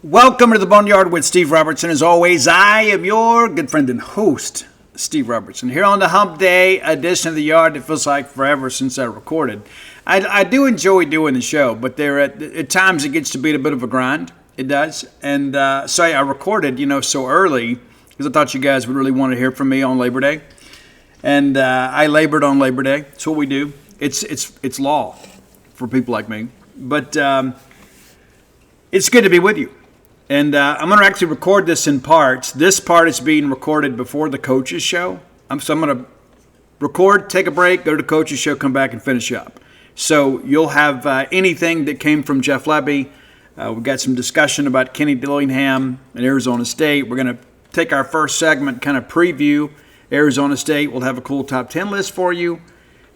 Welcome to the Boneyard with Steve Robertson. As always, I am your good friend and host, Steve Robertson. Here on the Hump Day edition of the Yard, it feels like forever since I recorded. I do enjoy doing the show, but at times it gets to be a bit of a grind. It does. And so I recorded, so early because I thought you guys would really want to hear from me on Labor Day. And I labored on Labor Day. That's what we do. It's law for people like me. But it's good to be with you. And I'm going to actually record this in parts. This part is being recorded before the coaches show. So I'm going to record, take a break, go to the coaches show, come back and finish up. So you'll have anything that came from Jeff Lebby. We've got some discussion about Kenny Dillingham and Arizona State. We're going to take our first segment, kind of preview Arizona State. We'll have a cool top 10 list for you.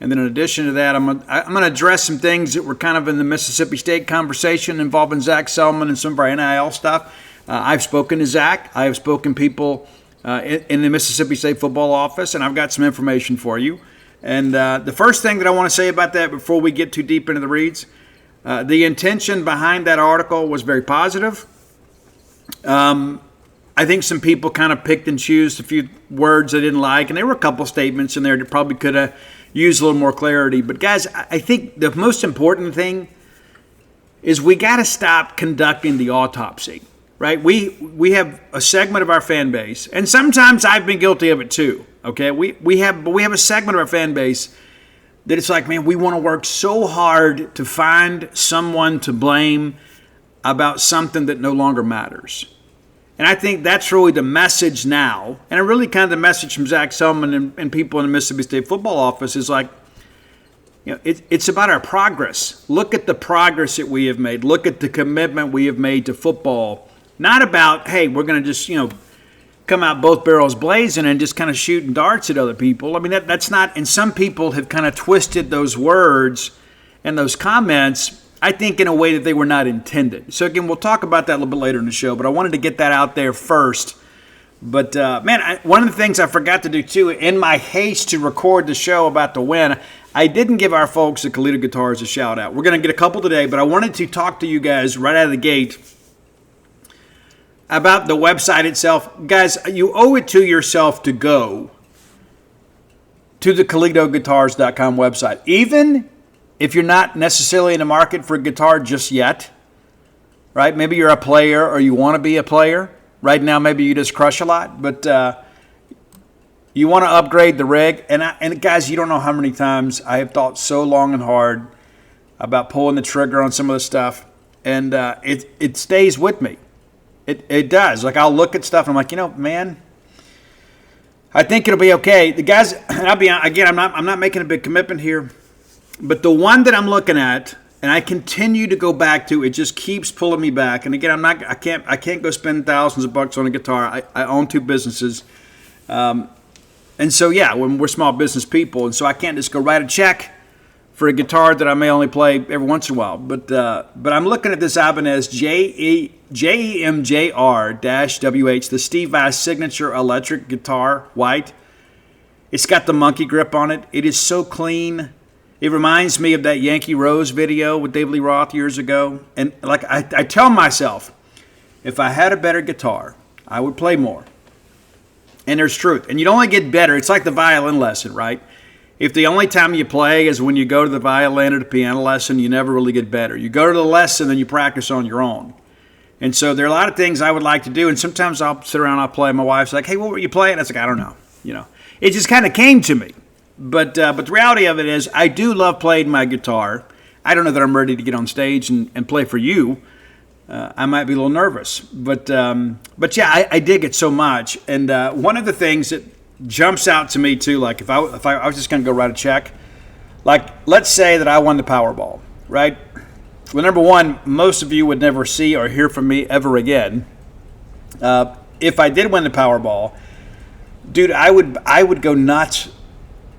And then in addition to that, I'm going to address some things that were kind of in the Mississippi State conversation involving Zach Selman and some of our NIL stuff. I've spoken to Zach. I have spoken to people in the Mississippi State football office, and I've got some information for you. And the first thing that I want to say about that before we get too deep into the reads, the intention behind that article was very positive. I think some people kind of picked and chose a few words they didn't like, and there were a couple statements in there that probably could have used a little more clarity. But guys, I think the most important thing is we got to stop conducting the autopsy, right? We have a segment of our fan base, and sometimes I've been guilty of it too. Okay, we have a segment of our fan base that it's like, man, we want to work so hard to find someone to blame about something that no longer matters. And I think that's really the message now. And really kind of the message from Zach Selman and people in the Mississippi State football office is like, it's about our progress. Look at the progress that we have made. Look at the commitment we have made to football. Not about, hey, we're going to just, come out both barrels blazing and just kind of shooting darts at other people. I mean, that's not, and some people have kind of twisted those words and those comments, I think, in a way that they were not intended. So, again, we'll talk about that a little bit later in the show, but I wanted to get that out there first. But, one of the things I forgot to do, too, in my haste to record the show about the win, I didn't give our folks at Kalita Guitars a shout-out. We're going to get a couple today, but I wanted to talk to you guys right out of the gate about the website itself. Guys, you owe it to yourself to go to the KalitoGuitars.com website. Even if you're not necessarily in the market for a guitar just yet, right? Maybe you're a player or you want to be a player. Right now, maybe you just crush a lot, but you want to upgrade the rig. And guys, you don't know how many times I have thought so long and hard about pulling the trigger on some of the stuff, and it stays with me. It does. Like, I'll look at stuff and I'm like, man, I think it'll be okay. The guys, and I'll be again, I'm not making a big commitment here. But the one that I'm looking at, and I continue to go back to, it just keeps pulling me back. And again, I can't go spend thousands of bucks on a guitar. I own two businesses, and so when we're small business people, and so I can't just go write a check for a guitar that I may only play every once in a while. But I'm looking at this Ibanez JEMJR-WH, the Steve Vai signature electric guitar, white. It's got the monkey grip on it. It is so clean. It reminds me of that Yankee Rose video with David Lee Roth years ago. And like I tell myself, if I had a better guitar, I would play more. And there's truth. And you'd only get better. It's like the violin lesson, right? If the only time you play is when you go to the violin or the piano lesson, you never really get better. You go to the lesson and you practice on your own. And so there are a lot of things I would like to do. And sometimes I'll sit around and I'll play. My wife's like, hey, what were you playing? I was like, I don't know. It just kind of came to me. But the reality of it is I do love playing my guitar. I don't know that I'm ready to get on stage and play for you. I might be a little nervous. But I dig it so much. And one of the things that jumps out to me too, like if I was just going to go write a check, like let's say that I won the Powerball, right? Well, number one, most of you would never see or hear from me ever again. If I did win the Powerball, dude, I would go nuts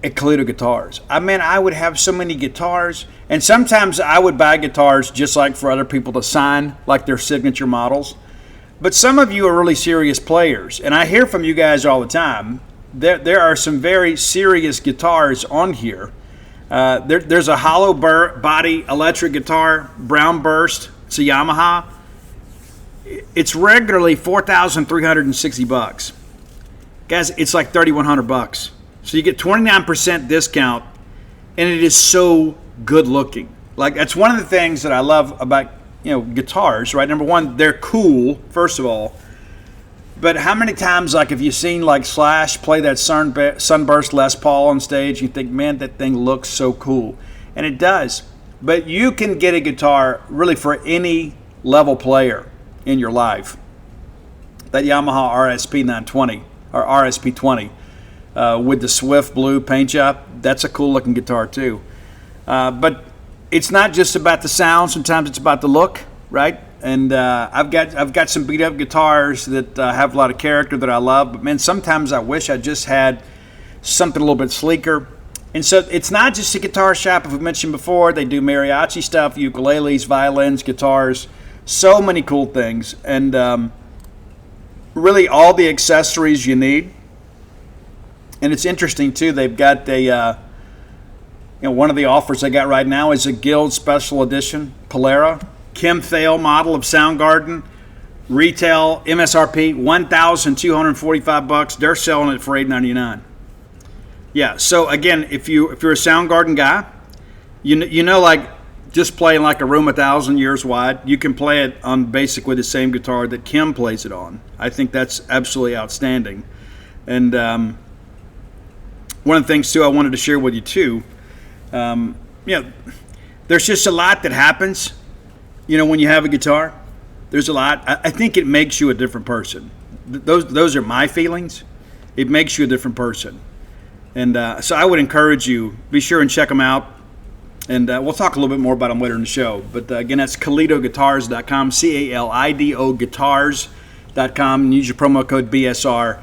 at Kalita Guitars. I would have so many guitars, and sometimes I would buy guitars just like for other people to sign, like their signature models. But some of you are really serious players, and I hear from you guys all the time. There are some very serious guitars on here. There's a hollow body electric guitar, Brown Burst. It's a Yamaha. It's regularly $4,360. Guys, it's like $3,100. So you get 29% discount, and it is so good looking. Like, that's one of the things that I love about, guitars, right? Number one, they're cool, first of all. But how many times, like, have you seen, like, Slash play that Sunburst Les Paul on stage, you think, man, that thing looks so cool. And it does. But you can get a guitar really for any level player in your life. That Yamaha RSP 920 or RSP 20 with the Swift blue paint job, that's a cool looking guitar too. But it's not just about the sound. Sometimes it's about the look, right? And I've got some beat up guitars that have a lot of character that I love. But man, sometimes I wish I just had something a little bit sleeker. And so it's not just a guitar shop. As we mentioned before, they do mariachi stuff, ukuleles, violins, guitars, so many cool things. And really all the accessories you need. And it's interesting too, they've got one of the offers they got right now is a Guild Special Edition Polera Kim Thale model of Soundgarden. Retail MSRP $1,245. They're selling it for $899. Yeah, so again, if you're a Soundgarden guy, you know, like just playing like a room 1,000 years wide, you can play it on basically the same guitar that Kim plays it on. I think that's absolutely outstanding. And one of the things too I wanted to share with you too, there's just a lot that happens, when you have a guitar. There's a lot. I think it makes you a different person. Those are my feelings. It makes you a different person. And so I would encourage you, be sure and check them out. And we'll talk a little bit more about them later in the show. But again, that's KalidoGuitars.com, CALIDO Guitars.com. And use your promo code BSR.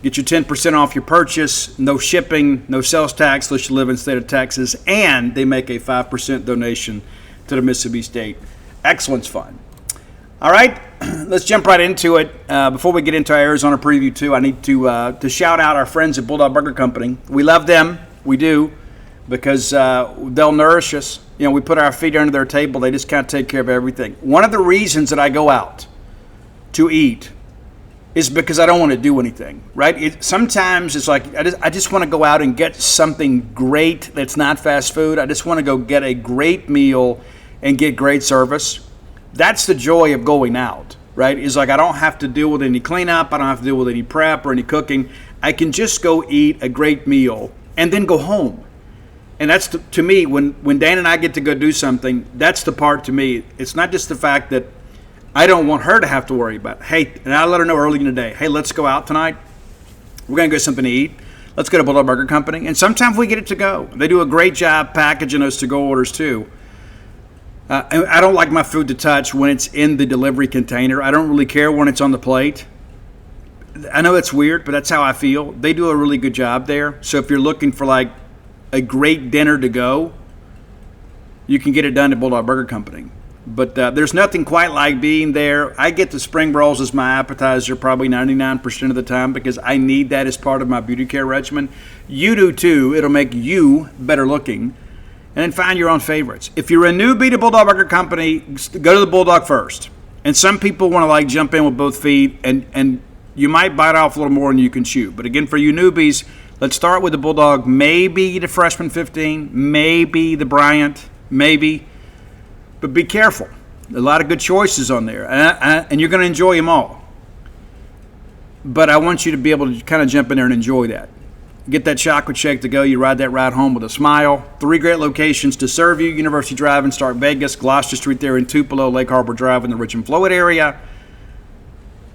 Get your 10% off your purchase. No shipping, no sales tax unless you live in the state of Texas. And they make a 5% donation to the Mississippi State Excellence Fund. All right, let's jump right into it. Before we get into our Arizona preview, too, I need to shout out our friends at Bulldog Burger Company. We love them. We do, because they'll nourish us. We put our feet under their table. They just kind of take care of everything. One of the reasons that I go out to eat is because I don't want to do anything, right? Sometimes it's like I just want to go out and get something great that's not fast food. I just want to go get a great meal and get great service. That's the joy of going out, right? Is like I don't have to deal with any cleanup. I don't have to deal with any prep or any cooking. I can just go eat a great meal and then go home. And that's, to me, when Dan and I get to go do something, that's the part to me. It's not just the fact that I don't want her to have to worry about it. Hey, and I let her know early in the day, hey, let's go out tonight. We're going to get something to eat. Let's go to Bulldog Burger Company. And sometimes we get it to go. They do a great job packaging those to-go orders, too. I don't like my food to touch when it's in the delivery container. I don't really care when it's on the plate. I know it's weird, but that's how I feel. They do a really good job there. So if you're looking for like a great dinner to go, you can get it done at Bulldog Burger Company. But there's nothing quite like being there. I get the spring rolls as my appetizer probably 99% of the time because I need that as part of my beauty care regimen. You do too. It'll make you better looking. And then find your own favorites. If you're a newbie to Bulldog Burger Company, go to the Bulldog first. And some people want to like jump in with both feet, and you might bite off a little more than you can chew. But again, for you newbies, let's start with the Bulldog, maybe the Freshman 15, maybe the Bryant, maybe. But be careful. A lot of good choices on there, and you're going to enjoy them all. But I want you to be able to kind of jump in there and enjoy that. Get that chocolate shake to go. You ride that ride home with a smile. 3 great locations to serve you. University Drive in Stark Vegas, Gloucester Street there in Tupelo, Lake Harbor Drive in the Richmond Floyd area.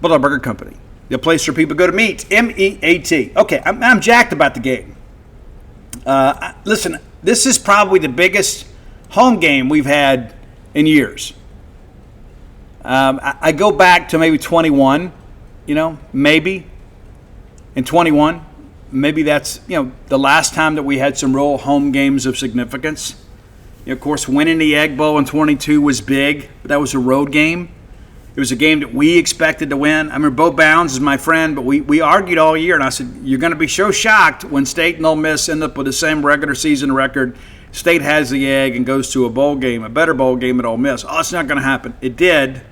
Bulldog Burger Company, the place for people to go to meet. M-E-A-T. Okay, I'm jacked about the game. Listen, this is probably the biggest home game we've had in years. I go back to maybe 21, maybe. In 21. Maybe that's, the last time that we had some real home games of significance. Of course, winning the Egg Bowl in 22 was big, but that was a road game. It was a game that we expected to win. I remember Bo Bounds is my friend, but we argued all year, and I said, you're going to be so shocked when State and Ole Miss end up with the same regular season record. State has the Egg and goes to a bowl game, a better bowl game at Ole Miss. Oh, it's not going to happen. It did.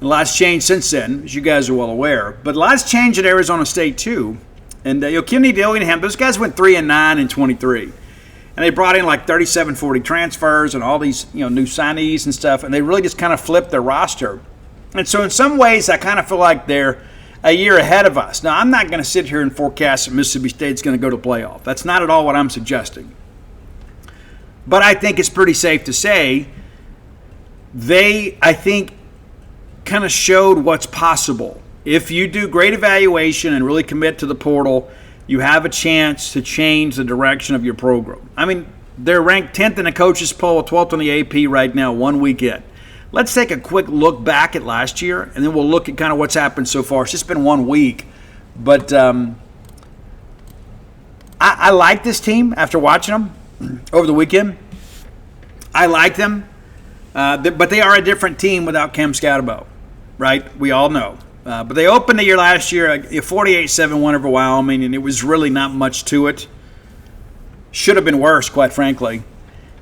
And a lot's changed since then, as you guys are well aware. But a lot's changed at Arizona State, too. And Kenny Dillingham, those guys went 3-9 in 23. And they brought in like 37, 40 transfers and all these new signees and stuff. And they really just kind of flipped their roster. And so in some ways, I kind of feel like they're a year ahead of us. Now, I'm not going to sit here and forecast that Mississippi State's going to go to playoff. That's not at all what I'm suggesting. But I think it's pretty safe to say I think, kind of showed what's possible. If you do great evaluation and really commit to the portal, you have a chance to change the direction of your program. I mean, they're ranked 10th in the coaches poll, 12th on the AP right now, 1 week in. Let's take a quick look back at last year, and then we'll look at kind of what's happened so far. It's just been 1 week. But I like this team after watching them over the weekend. I like them. But they are a different team without Cam Scatterbo, right? We all know. But they opened the year last year, a 48-7 win over Wyoming, and it was really not much to it. Should have been worse, quite frankly.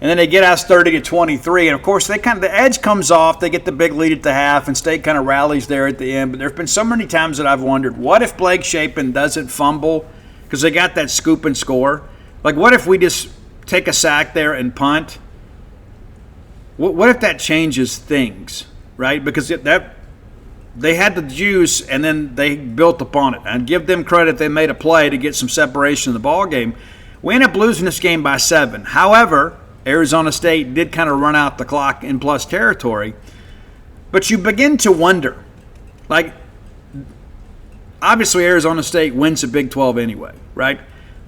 And then they get us 30-23, and of course the edge comes off. They get the big lead at the half, and State kind of rallies there at the end. But there have been so many times that I've wondered, what if Blake Shapen doesn't fumble because they got that scoop and score? Like, what if we just take a sack there and punt? What if that changes things, right? Because they had the juice, and then they built upon it. And give them credit, they made a play to get some separation in the ball game. We ended up losing this game by 7. However, Arizona State did kind of run out the clock in plus territory. But you begin to wonder, like, obviously Arizona State wins the Big 12 anyway, right?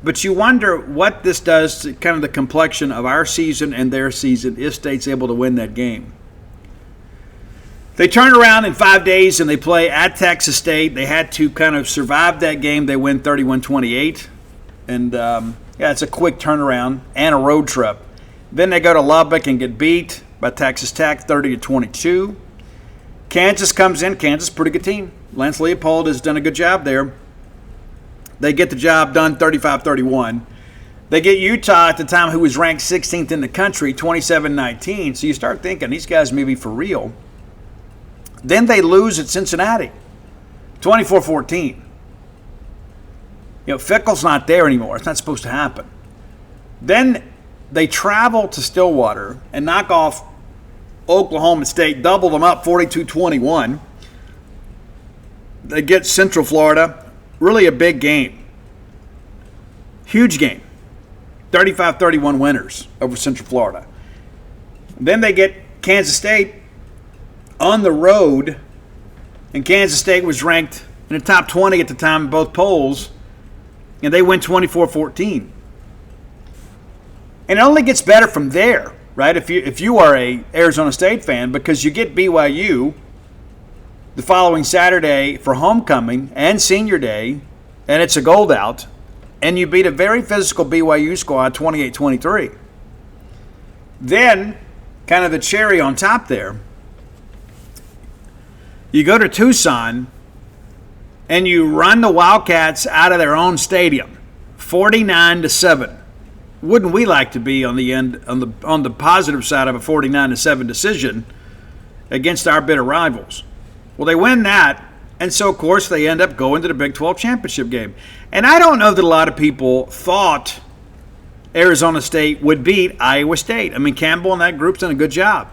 But you wonder what this does to kind of the complexion of our season and their season if State's able to win that game. They turn around in 5 days and they play at Texas State. They had to kind of survive that game. They win 31-28. And, it's a quick turnaround and a road trip. Then they go to Lubbock and get beat by Texas Tech 30-22. Kansas comes in. Kansas, pretty good team. Lance Leopold has done a good job there. They get the job done 35-31. They get Utah at the time, who was ranked 16th in the country, 27-19. So you start thinking these guys may be for real. Then they lose at Cincinnati, 24-14. Fickle's not there anymore. It's not supposed to happen. Then they travel to Stillwater and knock off Oklahoma State, double them up 42-21. They get Central Florida. Really a big game. Huge game. 35-31 winners over Central Florida. Then they get Kansas State on the road, and Kansas State was ranked in the top 20 at the time in both polls, and they win 24-14. And it only gets better from there, right? If you are a Arizona State fan, because you get BYU the following Saturday for homecoming and senior day, and it's a gold out, and you beat a very physical BYU squad 28-23. Then, kind of the cherry on top there, you go to Tucson and you run the Wildcats out of their own stadium, 49-7. Wouldn't we like to be on the positive side of a 49-7 decision against our bitter rivals? Well, they win that, and so, of course, they end up going to the Big 12 championship game. And I don't know that a lot of people thought Arizona State would beat Iowa State. I mean, Campbell and that group's done a good job.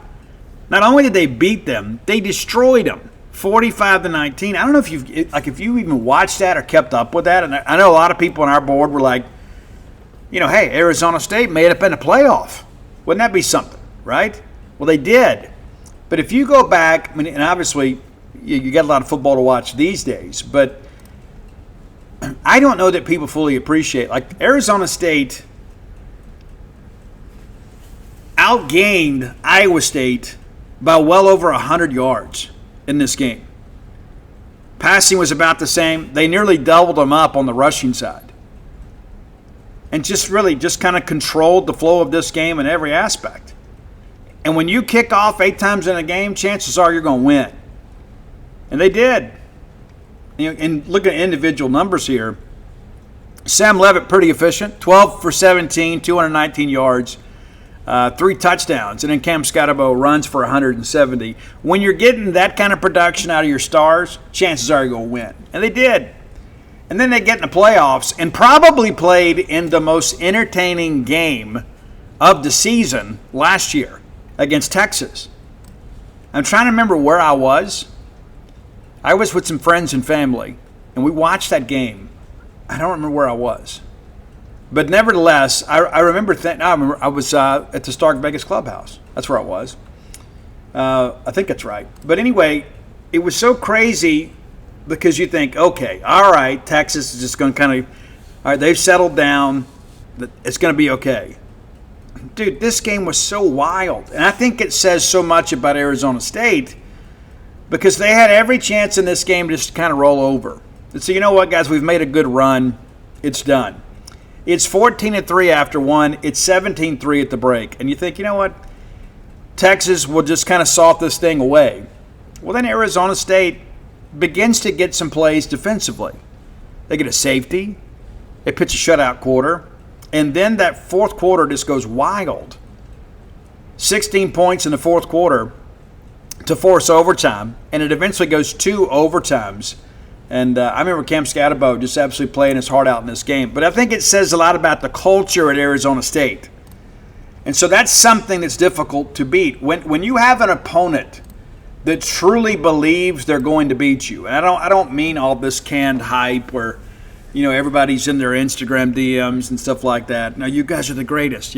Not only did they beat them, they destroyed them, 45-19. I don't know if you even watched that or kept up with that. And I know a lot of people on our board were like, hey, Arizona State made it in the playoff. Wouldn't that be something, right? Well, they did. But if you go back, and obviously you got a lot of football to watch these days, but I don't know that people fully appreciate. Like, Arizona State outgained Iowa State by well over 100 yards in this game. Passing was about the same. They nearly doubled them up on the rushing side. And just kind of controlled the flow of this game in every aspect. And when you kick off 8 times in a game, chances are you're going to win. And they did. And look at individual numbers here. Sam Levitt, pretty efficient, 12 for 17, 219 yards. 3 touchdowns, and then Cam Scotabo runs for 170. When you're getting that kind of production out of your stars, chances are you're going to win. And they did. And then they get in the playoffs and probably played in the most entertaining game of the season last year against Texas. I'm trying to remember where I was. I was with some friends and family, and we watched that game. I don't remember where I was. But nevertheless, I remember I was at the Stark Vegas Clubhouse. That's where I was. I think that's right. But anyway, it was so crazy because you think, okay, all right, Texas is just going to all right, they've settled down. It's going to be okay. Dude, this game was so wild. And I think it says so much about Arizona State because they had every chance in this game to just kind of roll over. And so you know what, guys? We've made a good run. It's done. It's 14-3 after one. It's 17-3 at the break. And you think, you know what? Texas will just kind of salt this thing away. Well, then Arizona State begins to get some plays defensively. They get a safety. They pitch a shutout quarter. And then that fourth quarter just goes wild. 16 points in the fourth quarter to force overtime. And it eventually goes 2 overtimes. And I remember Cam Scotabo just absolutely playing his heart out in this game. But I think it says a lot about the culture at Arizona State. And so that's something that's difficult to beat. When you have an opponent that truly believes they're going to beat you, and I don't mean all this canned hype where, everybody's in their Instagram DMs and stuff like that. Now, you guys are the greatest,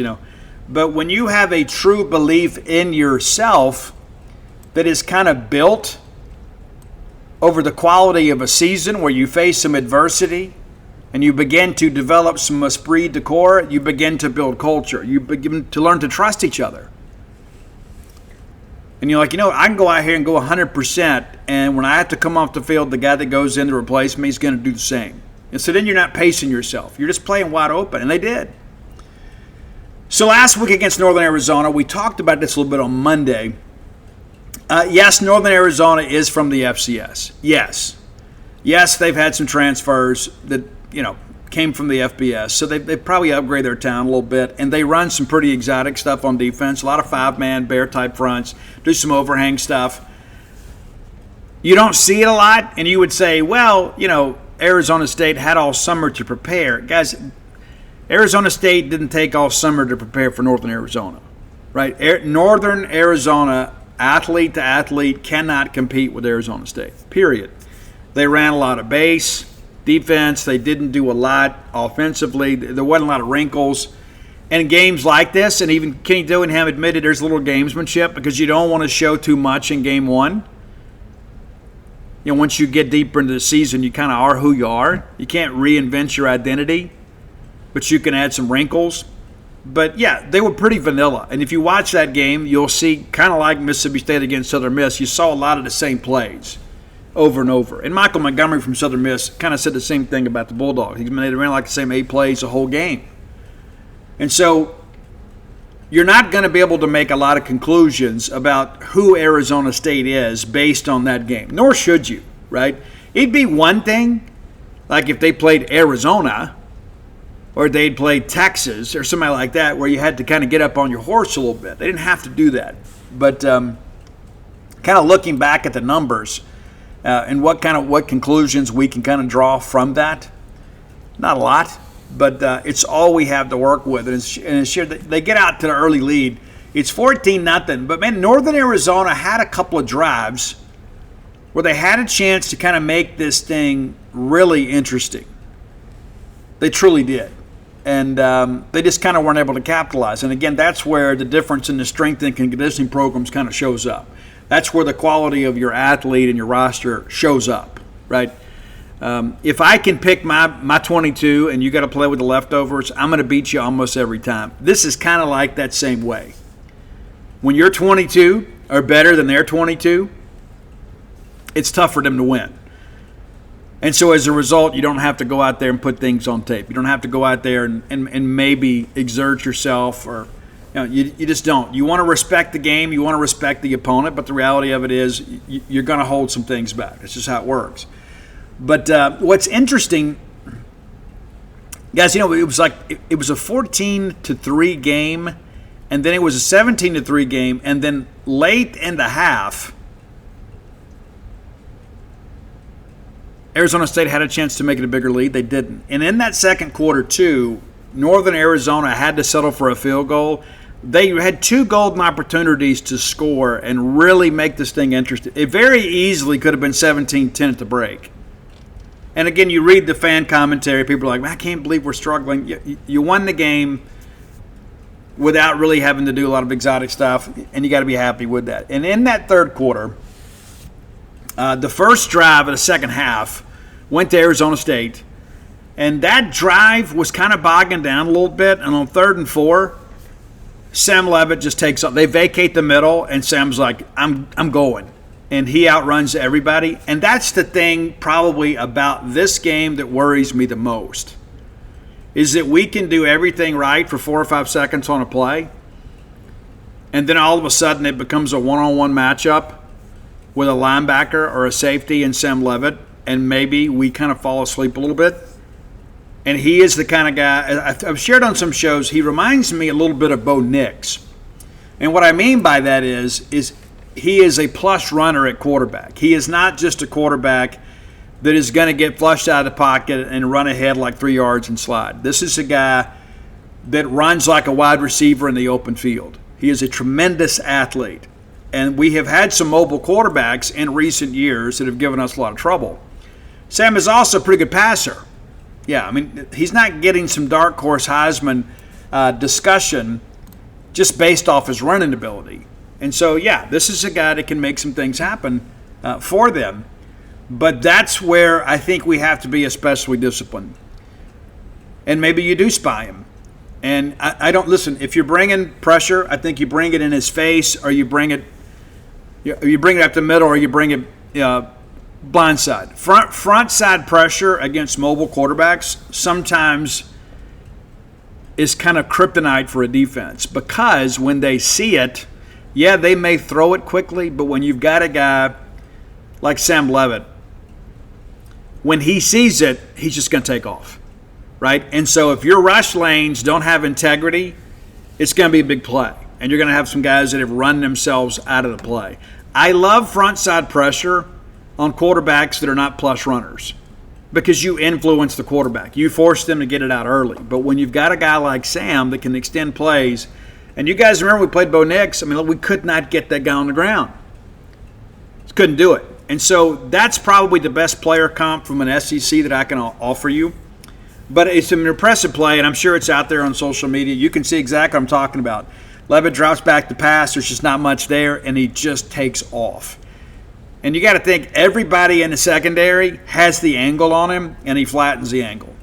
But when you have a true belief in yourself that is kind of built over the quality of a season where you face some adversity and you begin to develop some esprit de corps, you begin to build culture. You begin to learn to trust each other. And you're like, I can go out here and go 100%, and when I have to come off the field, the guy that goes in to replace me is going to do the same. And so then you're not pacing yourself. You're just playing wide open, and they did. So last week against Northern Arizona, we talked about this a little bit on Monday. Yes, Northern Arizona is from the FCS. Yes, they've had some transfers that, came from the FBS. So they probably upgrade their talent a little bit. And they run some pretty exotic stuff on defense. A lot of 5-man, bear-type fronts. Do some overhang stuff. You don't see it a lot. And you would say, well, Arizona State had all summer to prepare. Guys, Arizona State didn't take all summer to prepare for Northern Arizona. Right? Northern Arizona, athlete to athlete, cannot compete with Arizona State. Period. They ran a lot of base. Defense, they didn't do a lot offensively. There wasn't a lot of wrinkles. And in games like this, and even Kenny Dillingham admitted there's a little gamesmanship because you don't want to show too much in game one. Once you get deeper into the season, you kind of are who you are. You can't reinvent your identity, but you can add some wrinkles. But, yeah, they were pretty vanilla. And if you watch that game, you'll see, kind of like Mississippi State against Southern Miss, you saw a lot of the same plays over and over. And Michael Montgomery from Southern Miss kind of said the same thing about the Bulldogs. They ran like the same 8 plays the whole game. And so you're not going to be able to make a lot of conclusions about who Arizona State is based on that game, nor should you, right? It'd be one thing, like if they played Arizona or they'd played Texas or somebody like that where you had to kind of get up on your horse a little bit. They didn't have to do that. But kind of looking back at the numbers, and what conclusions we can kind of draw from that. Not a lot, but it's all we have to work with. And it's sure they get out to the early lead. It's 14-0. But, man, Northern Arizona had a couple of drives where they had a chance to kind of make this thing really interesting. They truly did. And they just kind of weren't able to capitalize. And, again, that's where the difference in the strength and conditioning programs kind of shows up. That's where the quality of your athlete and your roster shows up, right? If I can pick my 22 and you got to play with the leftovers, I'm going to beat you almost every time. This is kind of like that same way. When your 22 are better than their 22, it's tough for them to win. And so as a result, you don't have to go out there and put things on tape. You don't have to go out there and maybe exert yourself or – you just don't. You want to respect the game. You want to respect the opponent. But the reality of it is you're going to hold some things back. That's just how it works. But what's interesting, guys, it was a 14-3 game and then it was a 17-3 game, and then late in the half, Arizona State had a chance to make it a bigger lead. They didn't. And in that second quarter, too, Northern Arizona had to settle for a field goal. They had 2 golden opportunities to score and really make this thing interesting. It very easily could have been 17-10 at the break. And again, you read the fan commentary. People are like, I can't believe we're struggling. You won the game without really having to do a lot of exotic stuff, and you got to be happy with that. And in that third quarter, the first drive of the second half went to Arizona State, and that drive was kind of bogging down a little bit. And on 3rd and 4, Sam Levitt just takes off. They vacate the middle, and Sam's like, I'm going. And he outruns everybody. And that's the thing probably about this game that worries me the most, is that we can do everything right for 4 or 5 seconds on a play, and then all of a sudden it becomes a one-on-one matchup with a linebacker or a safety and Sam Levitt, and maybe we kind of fall asleep a little bit. And he is the kind of guy, I've shared on some shows, he reminds me a little bit of Bo Nix. And what I mean by that is he is a plus runner at quarterback. He is not just a quarterback that is going to get flushed out of the pocket and run ahead like 3 yards and slide. This is a guy that runs like a wide receiver in the open field. He is a tremendous athlete. And we have had some mobile quarterbacks in recent years that have given us a lot of trouble. Sam is also a pretty good passer. Yeah, I mean, he's not getting some dark horse Heisman discussion just based off his running ability. And so, yeah, this is a guy that can make some things happen for them. But that's where I think we have to be especially disciplined. And maybe you do spy him. And I don't, listen, if you're bringing pressure, I think you bring it in his face, or you bring it up the middle, or you bring it blindside. Front side pressure against mobile quarterbacks sometimes is kind of kryptonite for a defense, because when they see it, yeah, they may throw it quickly, but when you've got a guy like Sam Levitt, when he sees it, he's just going to take off, right? And so if your rush lanes don't have integrity, it's going to be a big play, and you're going to have some guys that have run themselves out of the play. I love front side pressure on quarterbacks that are not plus runners, because you influence the quarterback. You force them to get it out early. But when you've got a guy like Sam that can extend plays, and you guys remember we played Bo Nix, I mean, we could not get that guy on the ground. Just couldn't do it. And so that's probably the best player comp from an SEC that I can offer you. But it's an impressive play, and I'm sure it's out there on social media. You can see exactly what I'm talking about. Levitt drops back to pass. There's just not much there, and he just takes off. And you got to think, everybody in the secondary has the angle on him, and he flattens the angle.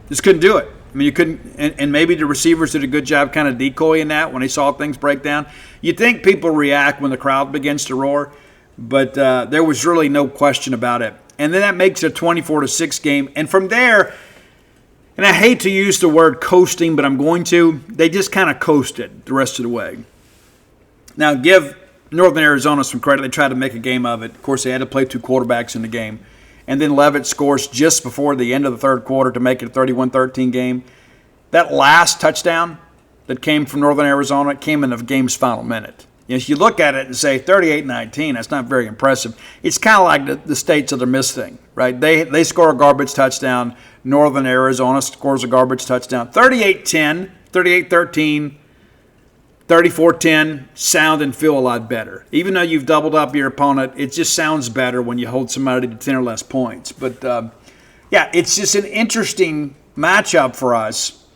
Just couldn't do it. I mean, you couldn't, and maybe the receivers did a good job kind of decoying that when they saw things break down. You think people react when the crowd begins to roar, but there was really no question about it. And then that makes it a 24-6 game. And from there, and I hate to use the word coasting, but I'm going to, they just kind of coasted the rest of the way. Now, give Northern Arizona some credit. They tried to make a game of it. Of course, they had to play 2 quarterbacks in the game. And then Levitt scores just before the end of the third quarter to make it a 31-13 game. That last touchdown that came from Northern Arizona came in the game's final minute. If you look at it and say 38-19, that's not very impressive. It's kind of like the states of the miss thing, right? They score a garbage touchdown. Northern Arizona scores a garbage touchdown. 38-10, 38-13, 34-10 sound and feel a lot better. Even though you've doubled up your opponent, it just sounds better when you hold somebody to 10 or less points. But, yeah, it's just an interesting matchup for us.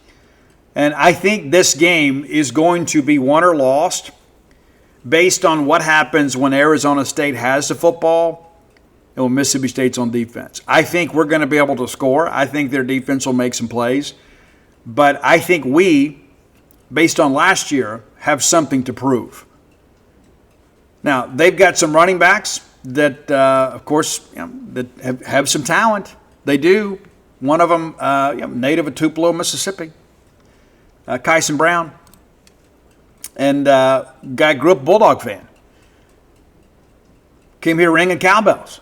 And I think this game is going to be won or lost based on what happens when Arizona State has the football and when Mississippi State's on defense. I think we're going to be able to score. I think their defense will make some plays. But I think we, based on last year, have something to prove. Now, they've got some running backs that, of course, that have some talent. They do. One of them, native of Tupelo, Mississippi, Kyson Brown. And guy grew up a Bulldog fan. Came here ringing cowbells.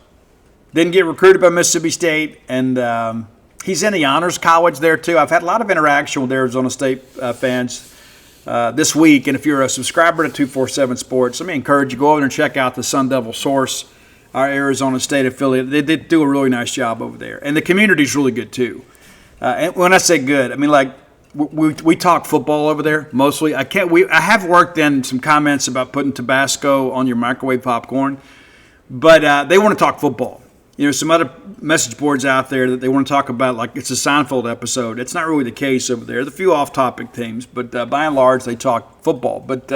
Didn't get recruited by Mississippi State, and he's in the honors college there too. I've had a lot of interaction with Arizona State fans this week. And if you're a subscriber to 247 Sports, let me encourage you, go over there and check out the Sun Devil Source, our Arizona State affiliate. They did do a really nice job over there. And the community's really good, too. And when I say good, I mean, like, we talk football over there mostly. I have worked in some comments about putting Tabasco on your microwave popcorn, but they want to talk football. You know, some other message boards out there that they want to talk about, like it's a Seinfeld episode. It's not really the case over there. There's a few off-topic themes, but by and large, they talk football. But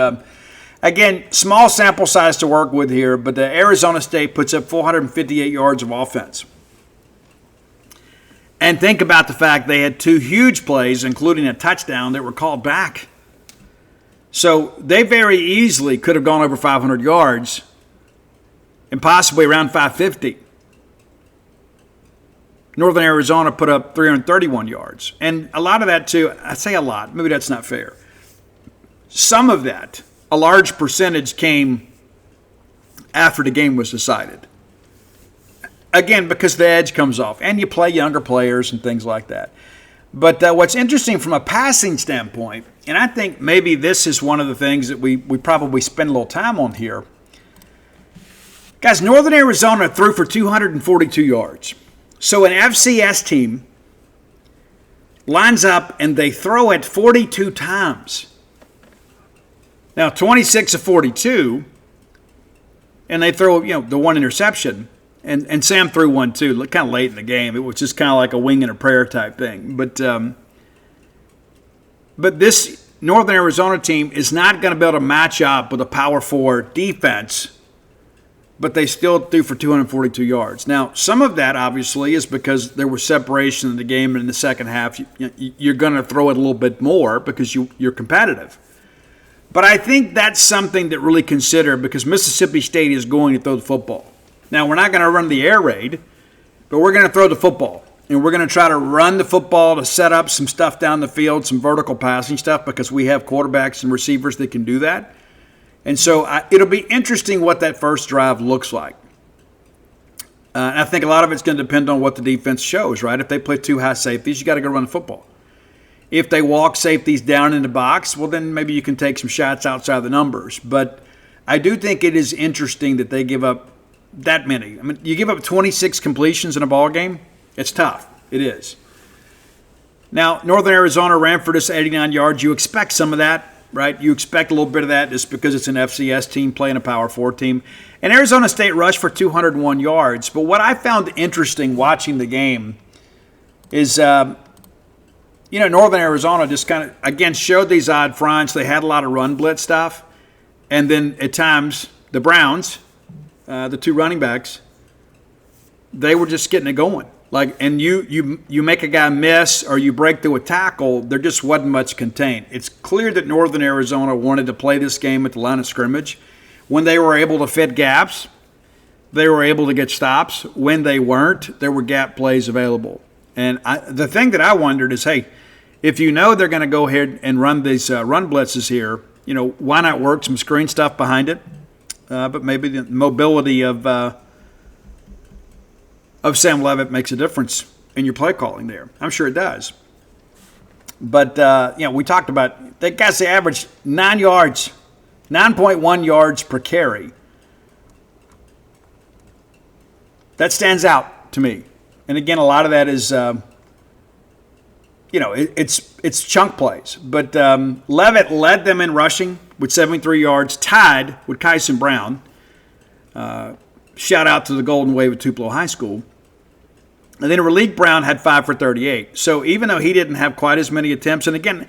again, small sample size to work with here, but the Arizona State puts up 458 yards of offense. And think about the fact they had 2 huge plays, including a touchdown, that were called back. So they very easily could have gone over 500 yards and possibly around 550. Northern Arizona put up 331 yards. And a lot of that, too, I say a lot, maybe that's not fair. Some of that, a large percentage, came after the game was decided. Again, because the edge comes off, and you play younger players and things like that. But what's interesting from a passing standpoint, and I think maybe this is one of the things that we probably spend a little time on here. Guys, Northern Arizona threw for 242 yards. So an FCS team lines up and they throw it 42 times. Now, 26 of 42, and they throw, the one interception. And Sam threw one, too, kind of late in the game. It was just kind of like a wing and a prayer type thing. But this Northern Arizona team is not going to be able to match up with a Power 4 defense, but they still threw for 242 yards. Now, some of that, obviously, is because there was separation in the game, and in the second half, you're going to throw it a little bit more because you're competitive. But I think that's something to really consider because Mississippi State is going to throw the football. Now, we're not going to run the air raid, but we're going to throw the football. And we're going to try to run the football to set up some stuff down the field, some vertical passing stuff, because we have quarterbacks and receivers that can do that. And so it'll be interesting what that first drive looks like. And I think a lot of it's going to depend on what the defense shows, right? If they play 2 high safeties, you got to go run the football. If they walk safeties down in the box, well, then maybe you can take some shots outside the numbers. But I do think it is interesting that they give up that many. I mean, you give up 26 completions in a ball game, it's tough. It is. Now, Northern Arizona ran for this 89 yards. You expect some of that, right? You expect a little bit of that just because it's an FCS team playing a Power 4 team. And Arizona State rushed for 201 yards. But what I found interesting watching the game is, Northern Arizona just kind of, again, showed these odd fronts. They had a lot of run blitz stuff. And then at times, the Browns, the 2 running backs, they were just getting it going. And you make a guy miss or you break through a tackle, there just wasn't much contained. It's clear that Northern Arizona wanted to play this game at the line of scrimmage. When they were able to fit gaps, they were able to get stops. When they weren't, there were gap plays available. And the thing that I wondered is, hey, if you know they're going to go ahead and run these run blitzes here, why not work some screen stuff behind it? But maybe the mobility of Sam Leavitt makes a difference in your play calling there. I'm sure it does. But, we talked about, they averaged 9.1 yards per carry. That stands out to me. And again, a lot of that is, it's chunk plays. But Leavitt led them in rushing with 73 yards, tied with Kyson Brown. Shout out to the Golden Wave at Tupelo High School. And then Raleigh Brown had 5 for 38. So even though he didn't have quite as many attempts, and again,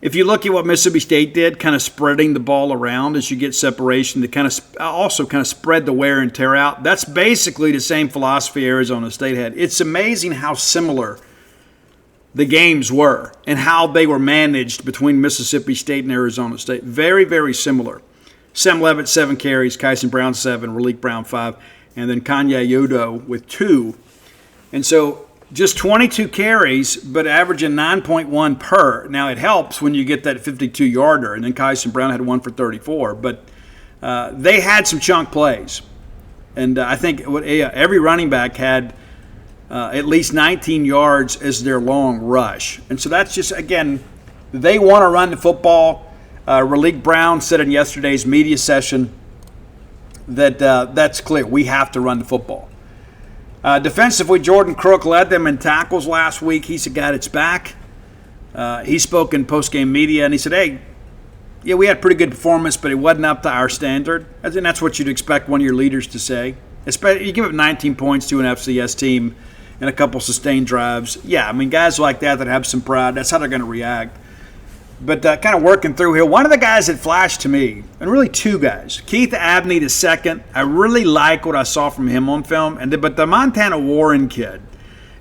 if you look at what Mississippi State did, kind of spreading the ball around as you get separation to kind of also kind of spread the wear and tear out, that's basically the same philosophy Arizona State had. It's amazing how similar the games were and how they were managed between Mississippi State and Arizona State. Very, very similar. Sam Leavitt, 7 carries, Kyson Brown, 7, Raleigh Brown, 5, and then Kanye Udo with 2. And so just 22 carries, but averaging 9.1 per. Now, it helps when you get that 52-yarder, and then Kyson Brown had 1 for 34. But they had some chunk plays. And I think every running back had at least 19 yards as their long rush. And so that's just, again, they want to run the football. Raleek Brown said in yesterday's media session that that's clear. We have to run the football. Defensively, Jordan Crook led them in tackles last week. He's a guy that's back. He spoke in post-game media, and he said, hey, yeah, we had pretty good performance, but it wasn't up to our standard. I think that's what you'd expect one of your leaders to say. Especially, you give up 19 points to an FCS team and a couple sustained drives. Yeah, I mean, guys like that have some pride, that's how they're going to react. But kind of working through here, one of the guys that flashed to me, and really two guys, Keith Abney the second, I really like what I saw from him on film. But the Montana Warren kid,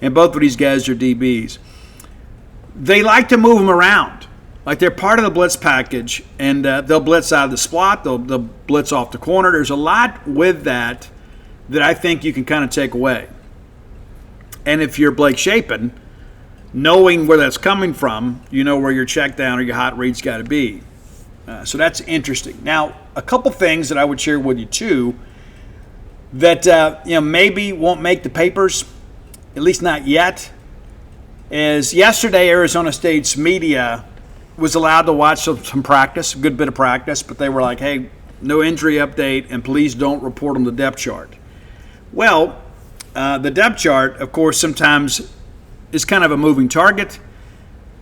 and both of these guys are DBs, they like to move them around. Like they're part of the blitz package, and they'll blitz out of the slot, they'll blitz off the corner. There's a lot with that I think you can kind of take away. And if you're Blake Shapen, knowing where that's coming from, you know where your check down or your hot read's got to be. So that's interesting. Now, a couple things that I would share with you too that maybe won't make the papers, at least not yet, is yesterday Arizona State's media was allowed to watch some practice, a good bit of practice, but they were like, hey, no injury update, and please don't report on the depth chart. Well, the depth chart, of course, sometimes is kind of a moving target,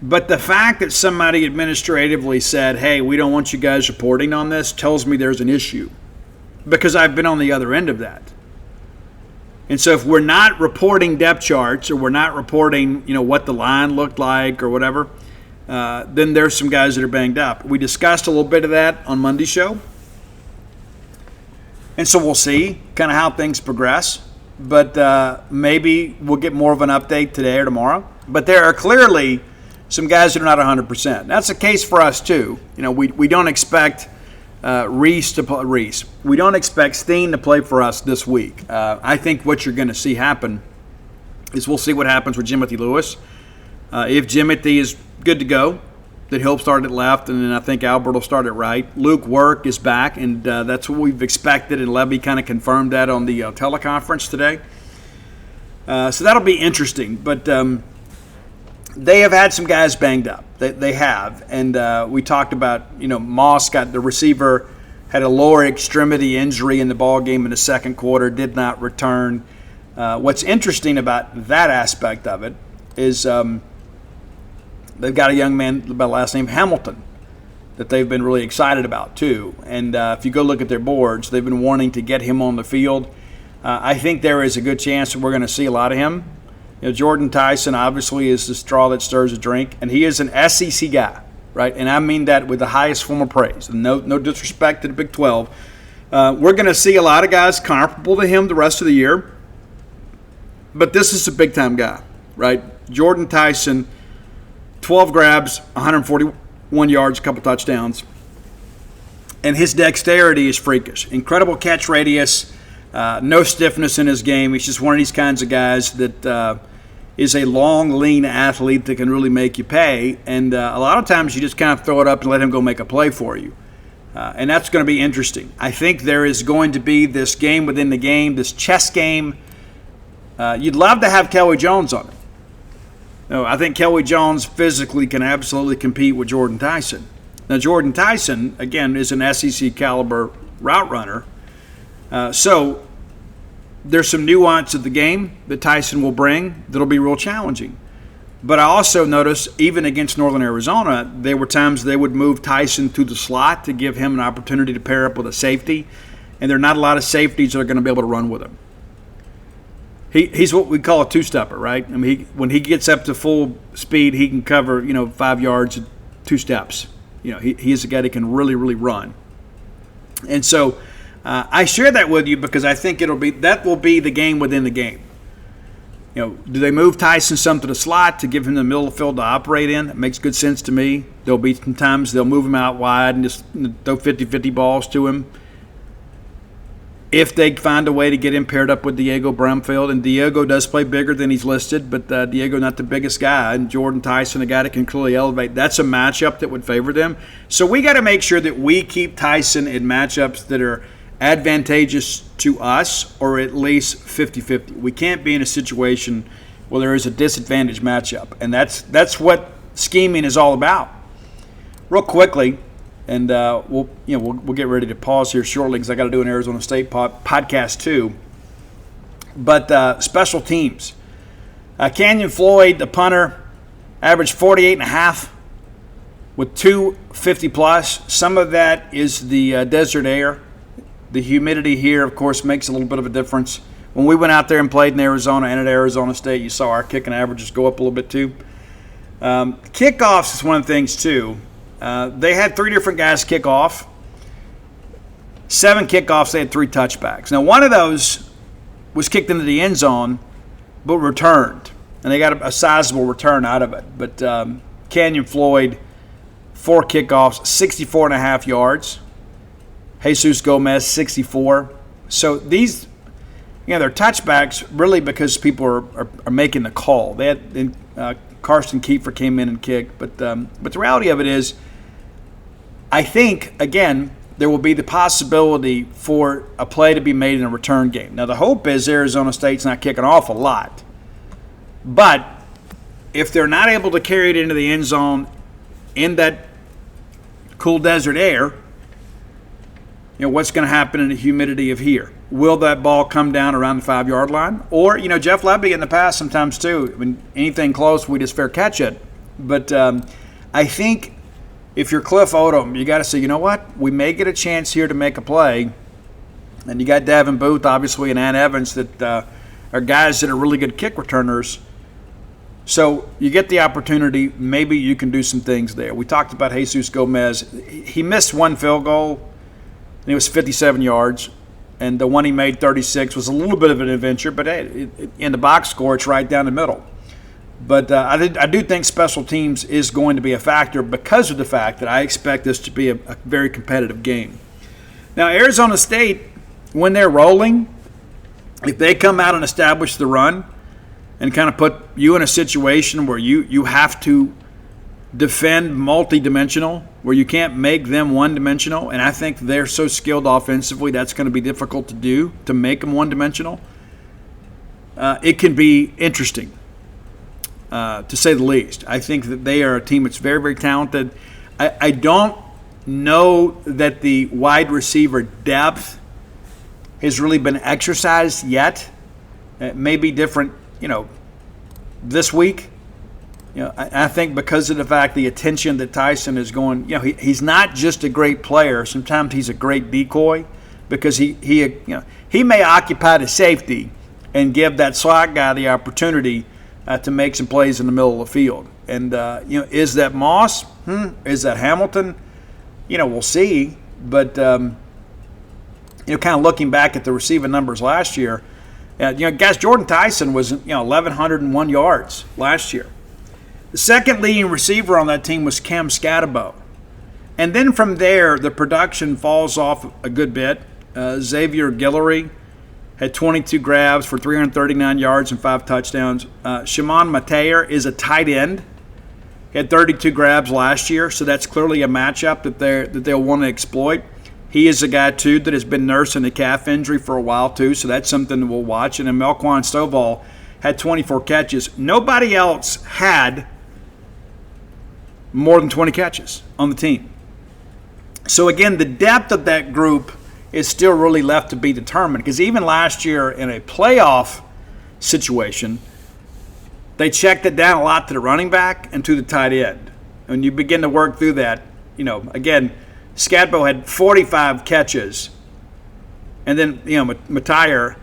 but the fact that somebody administratively said, hey, we don't want you guys reporting on this, tells me there's an issue, because I've been on the other end of that. And so if we're not reporting depth charts, or we're not reporting, what the line looked like or whatever, then there's some guys that are banged up. We discussed a little bit of that on Monday's show. And so we'll see kind of how things progress. But maybe we'll get more of an update today or tomorrow. But there are clearly some guys that are not 100%. That's the case for us too. We don't expect Reese to play. We don't expect Steen to play for us this week. I think what you're going to see happen is we'll see what happens with Jimothy Lewis. If Jimothy is good to go, then he'll start at left, and then I think Albert will start at right. Luke Work is back, and that's what we've expected, and Levy kind of confirmed that on the teleconference today. So that'll be interesting. But they have had some guys banged up. They have, and we talked about, Moss got the receiver, had a lower extremity injury in the ball game in the second quarter, did not return. What's interesting about that aspect of it is they've got a young man by the last name Hamilton that they've been really excited about too. And if you go look at their boards, they've been wanting to get him on the field. I think there is a good chance that we're going to see a lot of him. Jordan Tyson obviously is the straw that stirs the drink, and he is an SEC guy, right? And I mean that with the highest form of praise. And no disrespect to the Big 12. We're going to see a lot of guys comparable to him the rest of the year. But this is a big-time guy, right? Jordan Tyson, 12 grabs, 141 yards, a couple touchdowns. And his dexterity is freakish. Incredible catch radius, no stiffness in his game. He's just one of these kinds of guys that is a long, lean athlete that can really make you pay. And a lot of times you just kind of throw it up and let him go make a play for you. And that's going to be interesting. I think there is going to be this game within the game, this chess game. You'd love to have Kelly Jones on it. No, I think Kelly Jones physically can absolutely compete with Jordan Tyson. Now, Jordan Tyson, again, is an SEC caliber route runner. So there's some nuance of the game that Tyson will bring that'll be real challenging. But I also noticed, even against Northern Arizona, there were times they would move Tyson to the slot to give him an opportunity to pair up with a safety. And there are not a lot of safeties that are going to be able to run with him. He's what we call a two-stepper, right? I mean, when he gets up to full speed, he can cover, 5 yards, 2 steps. He's a guy that can really, really run. And so I share that with you because I think that will be the game within the game. Do they move Tyson some to the slot to give him the middle of the field to operate in? It makes good sense to me. There'll be some times they'll move him out wide and just throw 50-50 balls to him. If they find a way to get him paired up with Diego Brumfield, and Diego does play bigger than he's listed, but Diego not the biggest guy, and Jordan Tyson, a guy that can clearly elevate, that's a matchup that would favor them. So we got to make sure that we keep Tyson in matchups that are advantageous to us, or at least 50-50. We can't be in a situation where there is a disadvantaged matchup, and that's what scheming is all about. Real quickly, And we'll get ready to pause here shortly because I got to do an Arizona State podcast too. But special teams. Canyon Floyd, the punter, averaged 48.5 with 250 plus. Some of that is the desert air. The humidity here, of course, makes a little bit of a difference. When we went out there and played in Arizona and at Arizona State, you saw our kicking averages go up a little bit too. Kickoffs is one of the things too. They had 3 different guys kick off. 7 kickoffs, they had 3 touchbacks. Now, one of those was kicked into the end zone, but returned. And they got a sizable return out of it. But Canyon Floyd, 4 kickoffs, 64.5 yards. Jesus Gomez, 64. So these, they're touchbacks really because people are making the call. They had Karsten Kiefer came in and kicked. But the reality of it is, I think, again, there will be the possibility for a play to be made in a return game. Now, the hope is Arizona State's not kicking off a lot. But if they're not able to carry it into the end zone in that cool desert air, what's going to happen in the humidity of here? Will that ball come down around the 5-yard line? Or, Jeff Lebby in the past sometimes too. I mean, anything close, we just fair catch it. But I think if you're Cliff Odom, you got to say, you know what? We may get a chance here to make a play. And you got Davin Booth, obviously, and Ant Evans that are guys that are really good kick returners. So you get the opportunity. Maybe you can do some things there. We talked about Jesus Gomez. He missed 1 field goal, and it was 57 yards. And the one he made, 36, was a little bit of an adventure. But hey, in the box score, it's right down the middle. But I do think special teams is going to be a factor because of the fact that I expect this to be a very competitive game. Now, Arizona State, when they're rolling, if they come out and establish the run and kind of put you in a situation where you have to defend multi-dimensional, where you can't make them one-dimensional, and I think they're so skilled offensively that's going to be difficult to do, to make them one-dimensional, it can be interesting, to say the least. I think that they are a team that's very, very talented. I don't know that the wide receiver depth has really been exercised yet. It may be different, this week. I think because of the fact the attention that Tyson is going, he's not just a great player. Sometimes he's a great decoy because he may occupy the safety and give that slot guy the opportunity to make some plays in the middle of the field. And is that Moss? Is that Hamilton? We'll see. But kind of looking back at the receiving numbers last year, guys, Jordan Tyson was 1,101 yards last year. The second leading receiver on that team was Cam Scatterbo. And then from there, the production falls off a good bit. Xavier Guillory had 22 grabs for 339 yards and 5 touchdowns. Shimon Mateer is a tight end. He had 32 grabs last year, so that's clearly a matchup that they'll want to exploit. He is a guy, too, that has been nursing a calf injury for a while, too, so that's something that we'll watch. And then Melquan Stovall had 24 catches. Nobody else had more than 20 catches on the team. So, again, the depth of that group is still really left to be determined because even last year in a playoff situation, they checked it down a lot to the running back and to the tight end. When you begin to work through that, again, Scatbo had 45 catches, and then, Mateer,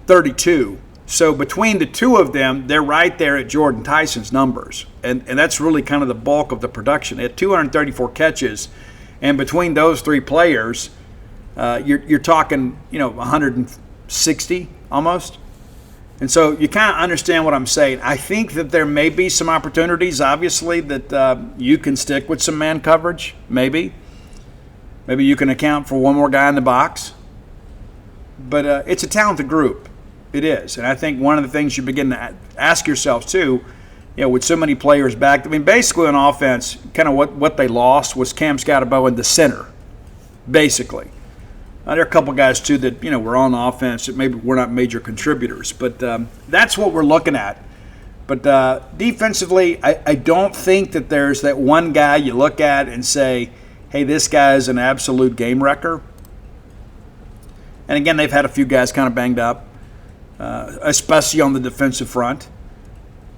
32. So between the two of them, they're right there at Jordan Tyson's numbers. And that's really kind of the bulk of the production. They had 234 catches, and between those 3 players, you're talking, 160 almost. And so you kind of understand what I'm saying. I think that there may be some opportunities, obviously, that you can stick with some man coverage, maybe. Maybe you can account for one more guy in the box. But it's a talented group. It is. And I think one of the things you begin to ask yourself, too, with so many players back, basically on offense, kind of what they lost was Cam Scatterbo in the center, basically. There are a couple guys, too, that, were on offense that maybe were not major contributors. But that's what we're looking at. But defensively, I don't think that there's that one guy you look at and say, hey, this guy is an absolute game wrecker. And again, they've had a few guys kind of banged up, especially on the defensive front.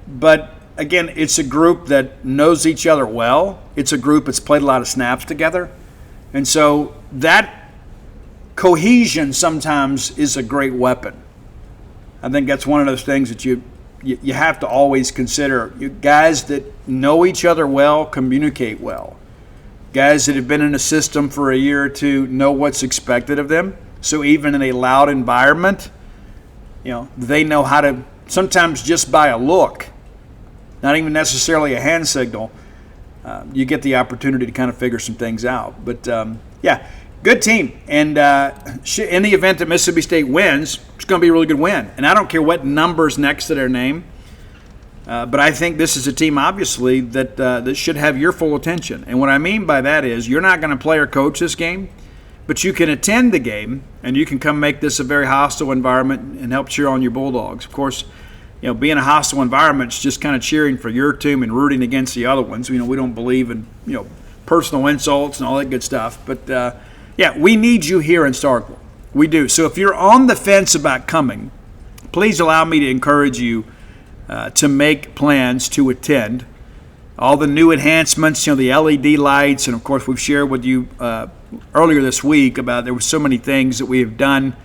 But again, it's a group that knows each other well. It's a group that's played a lot of snaps together. And so that cohesion sometimes is a great weapon. I think that's one of those things that you have to always consider. You guys that know each other well communicate well. Guys that have been in a system for a year or two know what's expected of them. So even in a loud environment, they know how to, sometimes just by a look, not even necessarily a hand signal, you get the opportunity to kind of figure some things out. But, good team. And in the event that Mississippi State wins, it's going to be a really good win. And I don't care what number's next to their name, but I think this is a team, obviously, that should have your full attention. And what I mean by that is you're not going to play or coach this game, but you can attend the game, and you can come make this a very hostile environment and help cheer on your Bulldogs. Of course, being a hostile environment is just kind of cheering for your team and rooting against the other ones. We don't believe in personal insults and all that good stuff. But we need you here in Starkville. We do. So if you're on the fence about coming, please allow me to encourage you to make plans to attend. All the new enhancements, the LED lights, and of course we've shared with you earlier this week about there were so many things that we have done,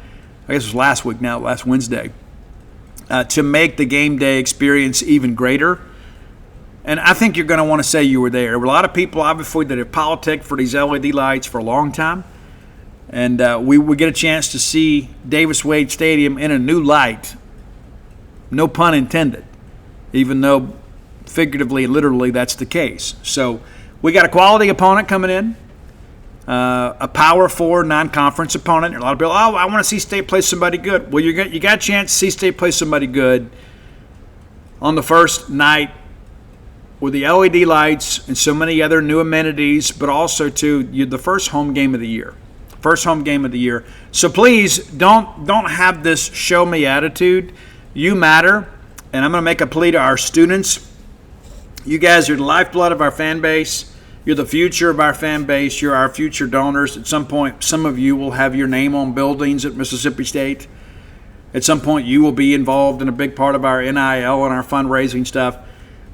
I guess it was last Wednesday, to make the game day experience even greater. And I think you're going to want to say you were there. There were a lot of people, obviously, that have politicked for these LED lights for a long time. And we would get a chance to see Davis Wade Stadium in a new light, no pun intended, even though figuratively and literally that's the case. So we got a quality opponent coming in, a Power 4 non-conference opponent. A lot of people, I want to see State play somebody good. Well, you got a chance to see State play somebody good on the first night with the LED lights and so many other new amenities, but also the first home game of the year. First home game of the year. So please don't have this show me attitude. You matter. And I'm going to make a plea to our students. You guys are the lifeblood of our fan base. You're the future of our fan base. You're our future donors. At some point, some of you will have your name on buildings at Mississippi State. At some point, you will be involved in a big part of our NIL and our fundraising stuff.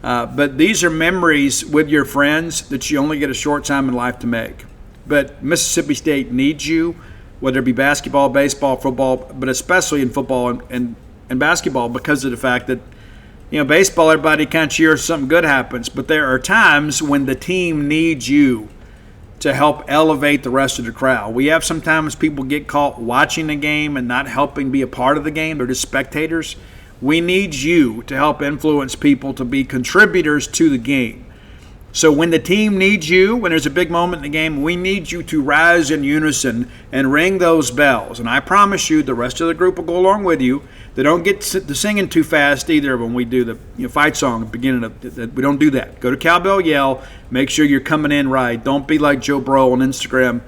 But these are memories with your friends that you only get a short time in life to make. But Mississippi State needs you, whether it be basketball, baseball, football, but especially in football and basketball, because of the fact that, baseball, everybody kind of cheers something good happens. But there are times when the team needs you to help elevate the rest of the crowd. We have sometimes people get caught watching the game and not helping be a part of the game. They're just spectators. We need you to help influence people to be contributors to the game. So when the team needs you, when there's a big moment in the game, we need you to rise in unison and ring those bells. And I promise you the rest of the group will go along with you. They don't get to singing too fast either when we do the fight song at the beginning of we don't do that. Go to Cowbell Yell. Make sure you're coming in right. Don't be like Joe Bro on Instagram.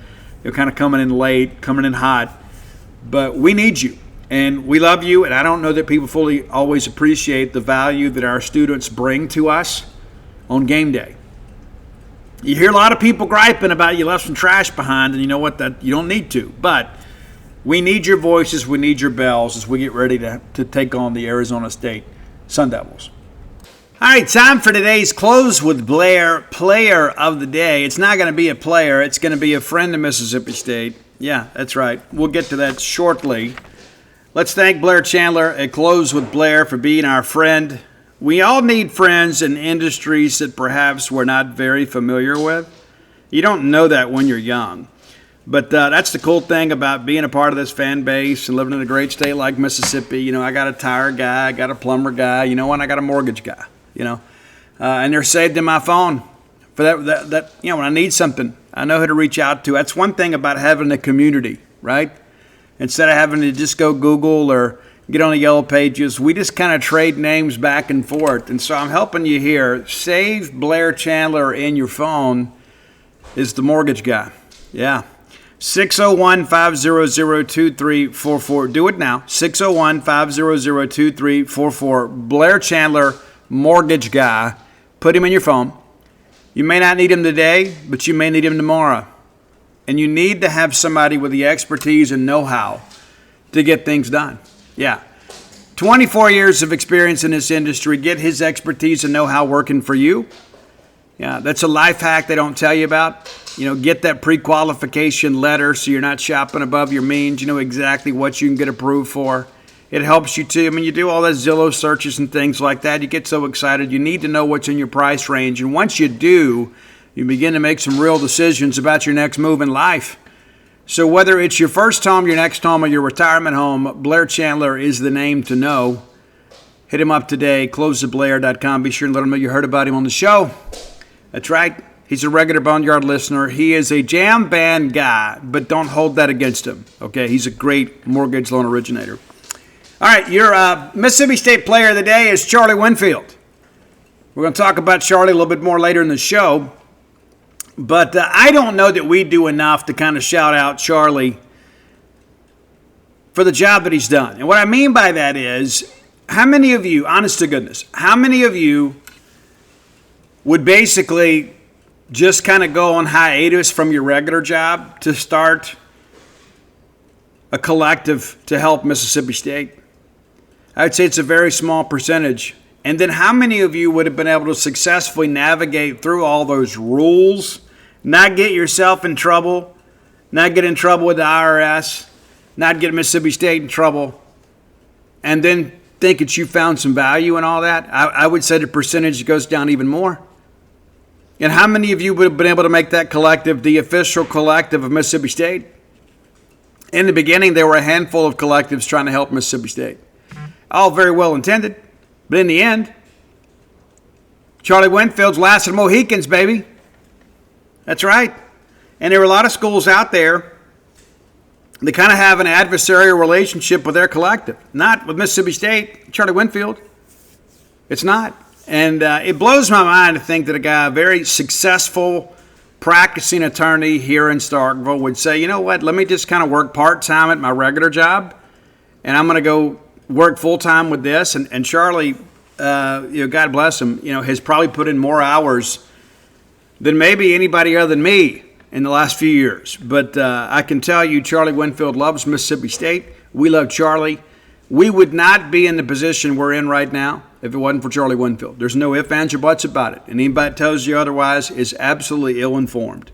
You're kind of coming in late, coming in hot. But we need you. And we love you. And I don't know that people fully always appreciate the value that our students bring to us on game day. You hear a lot of people griping about you left some trash behind, and you know what? That you don't need to. But we need your voices. We need your bells as we get ready to take on the Arizona State Sun Devils. All right, time for today's Close with Blair Player of the Day. It's not going to be a player. It's going to be a friend of Mississippi State. Yeah, that's right. We'll get to that shortly. Let's thank Blair Chandler at Close with Blair for being our friend. We all need friends in industries that perhaps we're not very familiar with. You don't know that when you're young. But that's the cool thing about being a part of this fan base and living in a great state like Mississippi. I got a tire guy, I got a plumber guy, and I got a mortgage guy, and they're saved in my phone for that when I need something, I know who to reach out to. That's one thing about having a community, right? Instead of having to just go Google or get on the yellow pages, we just kind of trade names back and forth. And so I'm helping you here. Save Blair Chandler in your phone is the mortgage guy. Yeah. 601-500-2344. Do it now. 601-500-2344. Blair Chandler, mortgage guy. Put him in your phone. You may not need him today, but you may need him tomorrow. And you need to have somebody with the expertise and know-how to get things done. Yeah. 24 years of experience in this industry. Get his expertise and know-how working for you. Yeah, that's a life hack they don't tell you about. Get that pre-qualification letter so you're not shopping above your means. You know exactly what you can get approved for. It helps you too. You do all those Zillow searches and things like that. You get so excited. You need to know what's in your price range. And once you do, you begin to make some real decisions about your next move in life. So whether it's your first home, your next home, or your retirement home, Blair Chandler is the name to know. Hit him up today, closetheblair.com. Be sure and let him know you heard about him on the show. That's right. He's a regular Boneyard listener. He is a jam band guy, but don't hold that against him. Okay, he's a great mortgage loan originator. All right, your Mississippi State player of the day is Charlie Winfield. We're going to talk about Charlie a little bit more later in the show. But I don't know that we do enough to kind of shout out Charlie for the job that he's done. And what I mean by that is, how many of you, honest to goodness, how many of you would basically just kind of go on hiatus from your regular job to start a collective to help Mississippi State? I would say it's a very small percentage. And then how many of you would have been able to successfully navigate through all those rules, not get yourself in trouble, not get in trouble with the IRS, not get Mississippi State in trouble, and then think that you found some value in all that? I would say the percentage goes down even more. And how many of you would have been able to make that collective the official collective of Mississippi State? In the beginning, there were a handful of collectives trying to help Mississippi State. All very well intended. But in the end, Charlie Winfield's last of the Mohicans, baby. That's right. And there are a lot of schools out there that kind of have an adversarial relationship with their collective. Not with Mississippi State, Charlie Winfield. It's not. And it blows my mind to think that a guy, a very successful practicing attorney here in Starkville, would say, you know what, let me just kind of work part-time at my regular job, and I'm going to go work full-time with this. And Charlie, God bless him, has probably put in more hours than maybe anybody other than me in the last few years. But I can tell you, Charlie Winfield loves Mississippi State. We love Charlie. We would not be in the position we're in right now if it wasn't for Charlie Winfield. There's no ifs, ands, or buts about it. And anybody that tells you otherwise is absolutely ill-informed.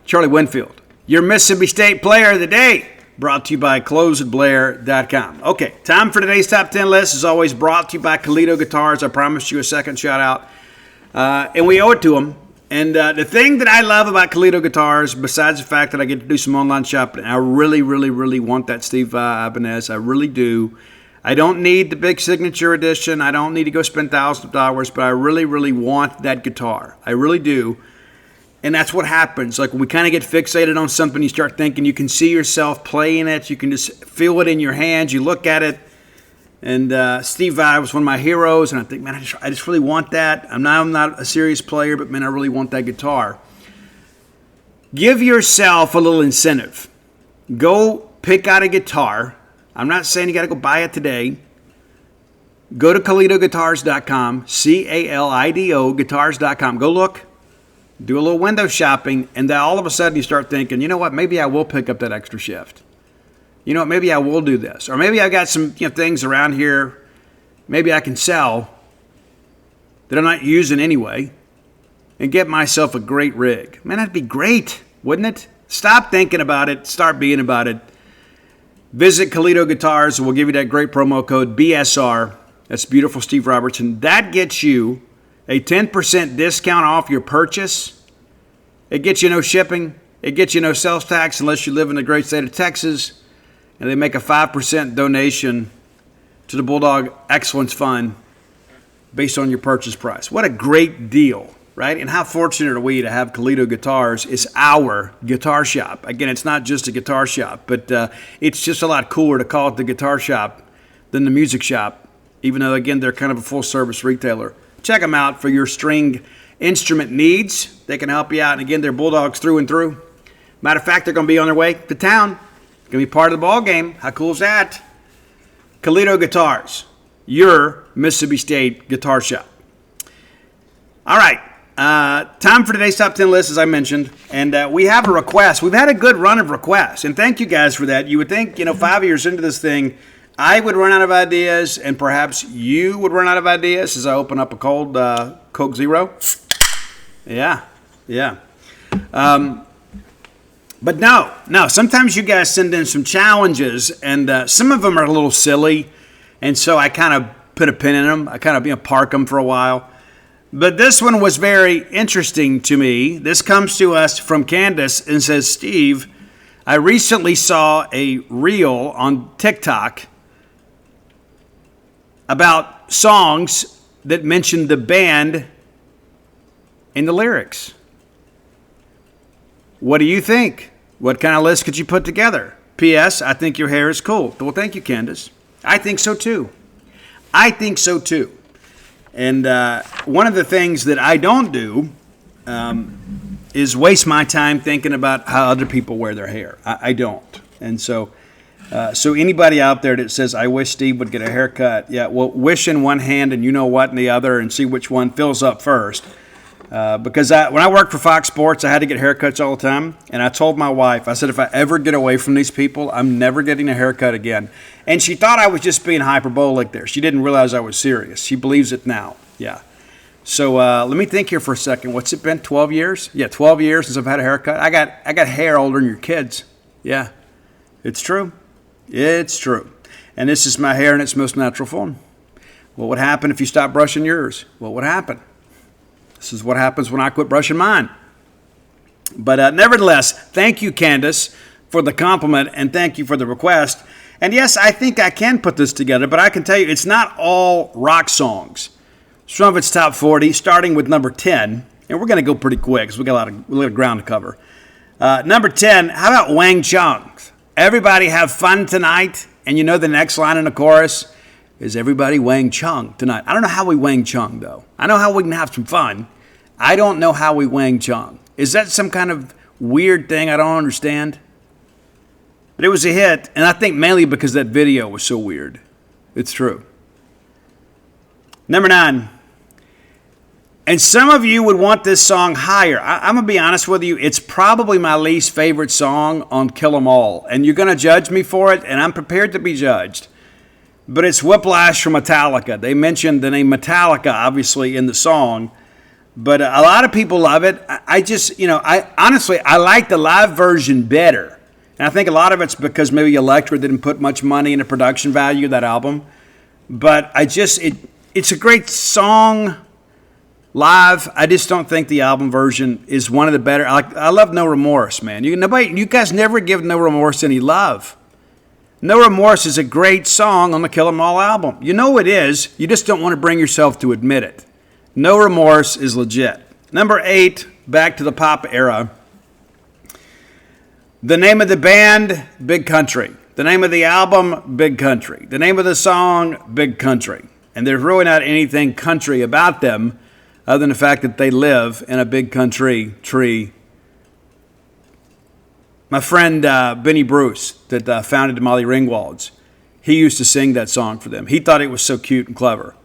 Charlie Winfield, your Mississippi State player of the day. Brought to you by closetheblair.com. Okay, time for today's top 10 list. Is always brought to you by Kalito Guitars. I promised you a second shout out. And we owe it to them. And the thing that I love about Kalito Guitars, besides the fact that I get to do some online shopping, I really, really, really want that Steve Vai Ibanez. I really do. I don't need the big signature edition. I don't need to go spend thousands of dollars, but I really, really want that guitar. I really do. And that's what happens. Like when we kind of get fixated on something, you start thinking you can see yourself playing it. You can just feel it in your hands. You look at it. And Steve Vai was one of my heroes. And I think, man, I just really want that. I'm not a serious player, but, man, I really want that guitar. Give yourself a little incentive. Go pick out a guitar. I'm not saying you got to go buy it today. Go to KalitoGuitars.com, CALIDO guitars.com. Go look. Do a little window shopping, and then all of a sudden you start thinking, you know what, maybe I will pick up that extra shift. You know what, maybe I will do this. Or maybe I got some things around here maybe I can sell that I'm not using anyway and get myself a great rig. Man, that'd be great, wouldn't it? Stop thinking about it. Start being about it. Visit Kalito Guitars, and we'll give you that great promo code BSR. That's beautiful, Steve Robertson. That gets you a 10% discount off your purchase. It gets you no shipping. It gets you no sales tax unless you live in the great state of Texas. And they make a 5% donation to the Bulldog Excellence Fund based on your purchase price. What a great deal, right? And how fortunate are we to have Kalito Guitars is our guitar shop. Again, it's not just a guitar shop, but it's just a lot cooler to call it the guitar shop than the music shop, even though, again, they're kind of a full-service retailer. Check them out for your string instrument needs. They can help you out. And again, they're Bulldogs through and through. Matter of fact, they're going to be on their way to town. Going to be part of the ball game. How cool is that? Kalito Guitars, your Mississippi State guitar shop. All right. Time for today's top 10 list, as I mentioned. And we have a request. We've had a good run of requests. And thank you guys for that. You would think, 5 years into this thing, I would run out of ideas, and perhaps you would run out of ideas as I open up a cold Coke Zero. Yeah. But no. Sometimes you guys send in some challenges, and some of them are a little silly. And so I kind of put a pin in them. I kind of park them for a while. But this one was very interesting to me. This comes to us from Candace and says, Steve, I recently saw a reel on TikTok about songs that mentioned the band in the lyrics. What do you think? What kind of list could you put together? P.S. I think your hair is cool. Well, thank you, Candace. I think so too. And one of the things that I don't do is waste my time thinking about how other people wear their hair. I don't. And so anybody out there that says, I wish Steve would get a haircut, yeah, well, wish in one hand and you know what in the other, and see which one fills up first. Because when I worked for Fox Sports, I had to get haircuts all the time. And I told my wife, I said, if I ever get away from these people, I'm never getting a haircut again. And she thought I was just being hyperbolic there. She didn't realize I was serious. She believes it now. Yeah. So let me think here for a second. What's it been, 12 years? Yeah, 12 years since I've had a haircut. I got hair older than your kids. Yeah, it's true. It's true. And this is my hair in its most natural form. What would happen if you stopped brushing yours? What would happen? This is what happens when I quit brushing mine. But nevertheless, thank you, Candace, for the compliment, and thank you for the request. And yes, I think I can put this together, but I can tell you it's not all rock songs. Some of it's top 40, starting with number 10. And we're going to go pretty quick because we got a lot of ground to cover. Number 10, how about Wang Chung? Everybody have fun tonight. And you know the next line in the chorus is everybody Wang Chung tonight. I don't know how we Wang Chung, though. I know how we can have some fun. I don't know how we Wang Chung. Is that some kind of weird thing I don't understand? But it was a hit, and I think mainly because that video was so weird. It's true. Number 9. And some of you would want this song higher. I'm going to be honest with you. It's probably my least favorite song on Kill 'Em All. And you're going to judge me for it, and I'm prepared to be judged. But it's Whiplash from Metallica. They mentioned the name Metallica, obviously, in the song. But a lot of people love it. I like the live version better. And I think a lot of it's because maybe Elektra didn't put much money into production value of that album. But it's a great song live. I just don't think the album version is one of the better. I love No Remorse, man. You guys never give No Remorse any love. No Remorse is a great song on the Kill 'Em All album. You know it is. You just don't want to bring yourself to admit it. No Remorse is legit. Number 8, back to the pop era. The name of the band, Big Country. The name of the album, Big Country. The name of the song, Big Country. And there's really not anything country about them other than the fact that they live in a big country tree. My friend Benny Bruce that founded the Molly Ringwalds, he used to sing that song for them. He thought it was so cute and clever.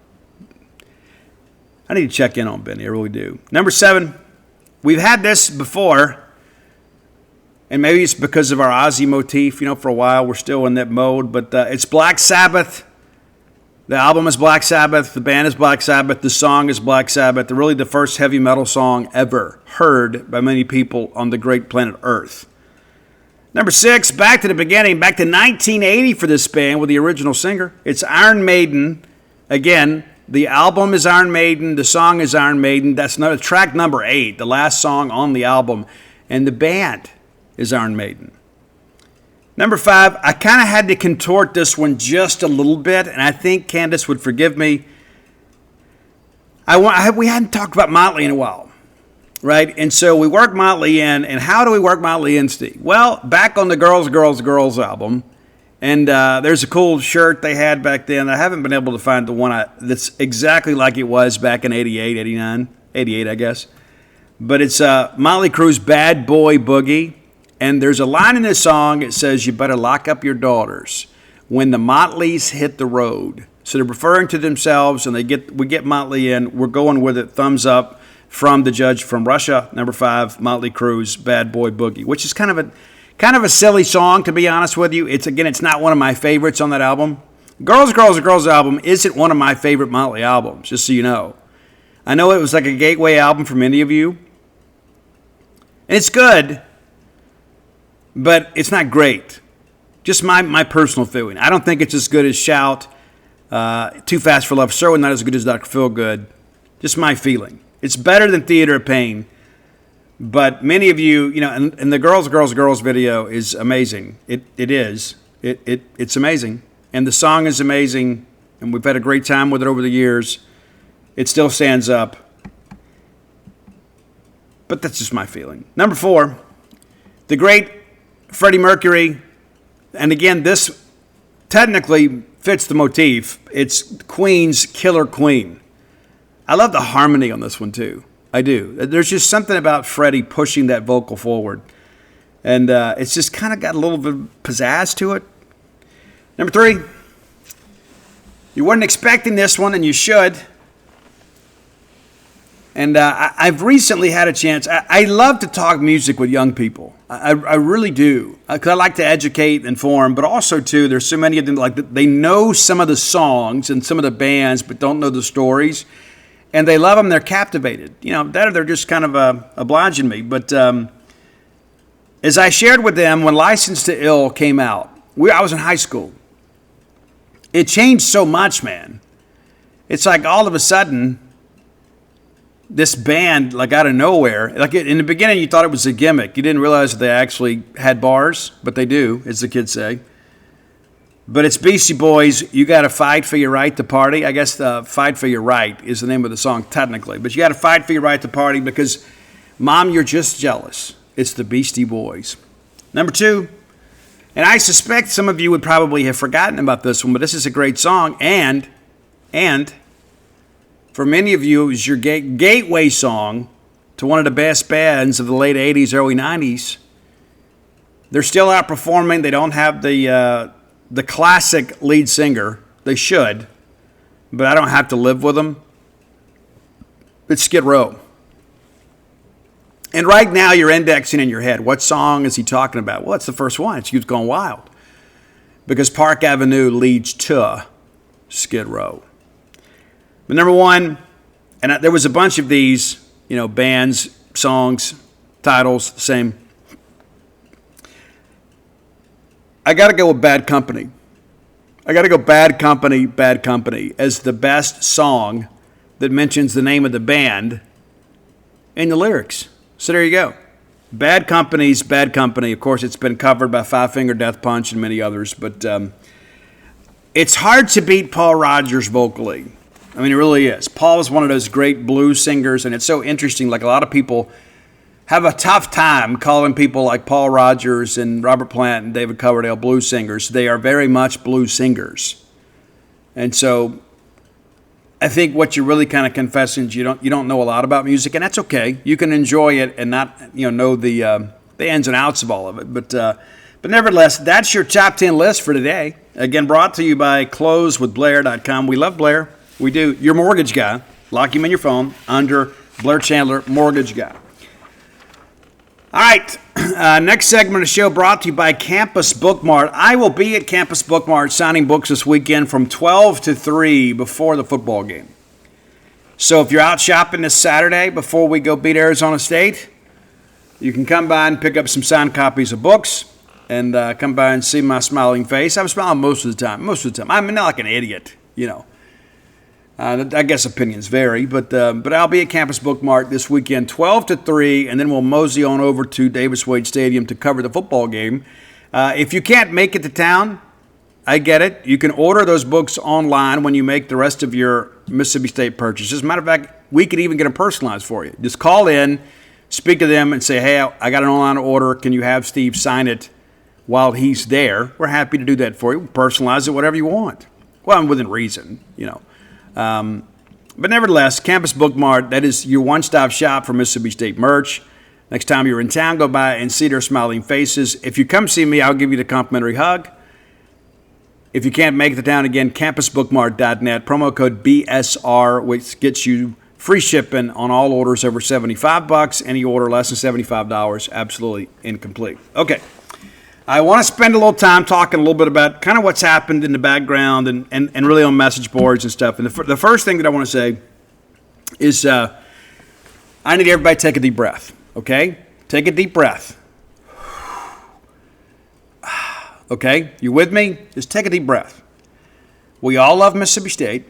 I need to check in on Benny, I really do. Number 7, we've had this before, and maybe it's because of our Ozzy motif. For a while we're still in that mode, but it's Black Sabbath. The album is Black Sabbath. The band is Black Sabbath. The song is Black Sabbath. They're really the first heavy metal song ever heard by many people on the great planet Earth. Number 6, back to the beginning, back to 1980 for this band with the original singer. It's Iron Maiden. Again, the album is Iron Maiden. The song is Iron Maiden. That's track number 8, the last song on the album. And the band is Iron Maiden. Number 5, I kind of had to contort this one just a little bit, and I think Candace would forgive me. We hadn't talked about Motley in a while. Right? And so we work Motley in. And how do we work Motley in, Steve? Well, back on the Girls, Girls, Girls album. And there's a cool shirt they had back then. I haven't been able to find the one that's exactly like it was back in 88, 89. 88, I guess. But it's Motley Crue's Bad Boy Boogie. And there's a line in this song that says, you better lock up your daughters when the Motleys hit the road. So they're referring to themselves, and we get Motley in. We're going with it, thumbs up from The Judge from Russia. Number 5, Motley Crue's Bad Boy Boogie, which is kind of a silly song, to be honest with you. It's not one of my favorites on that album. Girls, Girls, Girls album isn't one of my favorite Motley albums, just so you know. I know it was like a gateway album for many of you. And it's good, but it's not great. Just my personal feeling. I don't think it's as good as Shout, Too Fast for Love, certainly not as good as Dr. Feelgood. Just my feeling. It's better than Theater of Pain. But many of you, and the Girls, Girls, Girls video is amazing. It is. It's amazing. And the song is amazing. And we've had a great time with it over the years. It still stands up. But that's just my feeling. Number 4, the great Freddie Mercury. And again, this technically fits the motif. It's Queen's Killer Queen. I love the harmony on this one too. I do. There's just something about Freddie pushing that vocal forward. And it's just kind of got a little bit of pizzazz to it. Number 3, you weren't expecting this one, and you should. And I've recently had a chance. I love to talk music with young people. I really do. Because I like to educate and inform, but also, too, there's so many of them, like they know some of the songs and some of the bands, but don't know the stories. And they love them. They're captivated. That or they're just kind of obliging me. But as I shared with them, when Licensed to Ill came out, I was in high school. It changed so much, man. It's like all of a sudden, this band, like out of nowhere, like in the beginning you thought it was a gimmick. You didn't realize that they actually had bars, but they do, as the kids say. But it's Beastie Boys, You Gotta Fight for Your Right to Party. I guess Fight for Your Right is the name of the song technically. But you gotta fight for your right to party because, Mom, you're just jealous. It's the Beastie Boys. Number 2, and I suspect some of you would probably have forgotten about this one, but this is a great song. And for many of you, it was your gateway song to one of the best bands of the late 80s, early 90s. They're still outperforming. They don't have the classic lead singer. They should, but I don't have to live with them. It's Skid Row. And right now you're indexing in your head. What song is he talking about? Well, it's the first one. It's Youth Gone Wild. Because Park Avenue leads to Skid Row. But number 1, and there was a bunch of these, bands, songs, titles, same. I got to go with Bad Company. I got to go Bad Company, Bad Company as the best song that mentions the name of the band in the lyrics. So there you go. Bad Company's Bad Company. Of course, it's been covered by Five Finger Death Punch and many others, but it's hard to beat Paul Rodgers vocally. I mean, it really is. Paul is one of those great blues singers, and it's so interesting. Like, a lot of people have a tough time calling people like Paul Rodgers and Robert Plant and David Coverdale blues singers. They are very much blues singers. And so I think what you're really kind of confessing is you don't know a lot about music, and that's okay. You can enjoy it and not know the ins and outs of all of it. But nevertheless, that's your top 10 list for today. Again, brought to you by closewithblair.com. We love Blair. We do. Your mortgage guy. Lock him in your phone under Blair Chandler, mortgage guy. All right. Next segment of the show brought to you by Campus Bookmart. I will be at Campus Bookmart signing books this weekend from 12 to 3 before the football game. So if you're out shopping this Saturday before we go beat Arizona State, you can come by and pick up some signed copies of books and come by and see my smiling face. I'm smiling most of the time. I'm not like an idiot, I guess opinions vary, but I'll be at Campus Bookmart this weekend, 12 to 3, and then we'll mosey on over to Davis Wade Stadium to cover the football game. If you can't make it to town, I get it. You can order those books online when you make the rest of your Mississippi State purchases. As a matter of fact, we could even get them personalized for you. Just call in, speak to them, and say, hey, I got an online order. Can you have Steve sign it while he's there? We're happy to do that for you. We'll personalize it, whatever you want. Well, within reason, But nevertheless, Campus Bookmart, that is your one-stop shop for Mississippi State merch. Next time you're in town, go by and see their smiling faces. If you come see me, I'll give you the complimentary hug. If you can't make it to town, again, campusbookmart.net, promo code BSR, which gets you Free shipping on all orders over $75. Any order less than $75, absolutely incomplete. Okay. I want to spend a little time talking a little bit about kind of what's happened in the background and really on message boards and stuff. And the first thing that I want to say is I need everybody to take a deep breath, okay? Take a deep breath. Okay? You with me? Just take a deep breath. We all love Mississippi State.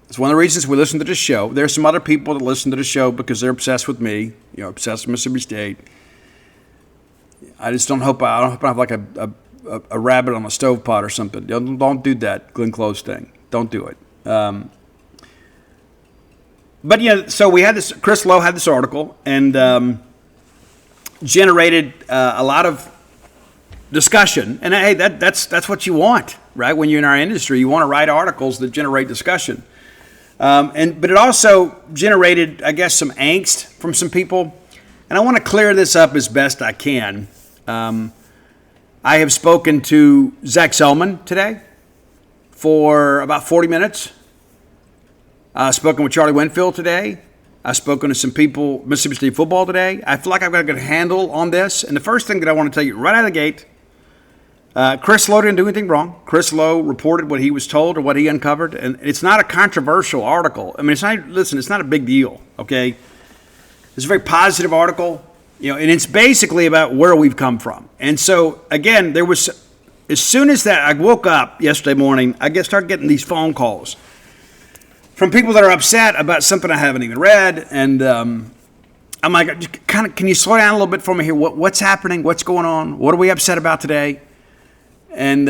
It's one of the reasons we listen to this show. There's some other people that listen to the show because they're obsessed with me, obsessed with Mississippi State. I just don't hope I have like a rabbit on a stovepiot or something. Don't do that Glenn Close thing. Don't do it. But so we had this. Chris Lowe had this article and generated a lot of discussion. And hey, that's what you want, right? When you're in our industry, you want to write articles that generate discussion. But it also generated, I guess, some angst from some people. And I want to clear this up as best I can. I have spoken to Zach Selman today for about 40 minutes. I've spoken with Charlie Winfield today. I've spoken to some people, Mississippi State football today. I feel like I've got a good handle on this. And the first thing that I want to tell you right out of the gate, Chris Lowe didn't do anything wrong. Chris Lowe reported what he was told or what he uncovered. And it's not a controversial article. I mean, it's not a big deal, okay? It's a very positive article. And it's basically about where we've come from. And so, again, as soon as that, I woke up yesterday morning, I started getting these phone calls from people that are upset about something I haven't even read. And I'm like, can you slow down a little bit for me here? What's happening? What's going on? What are we upset about today? And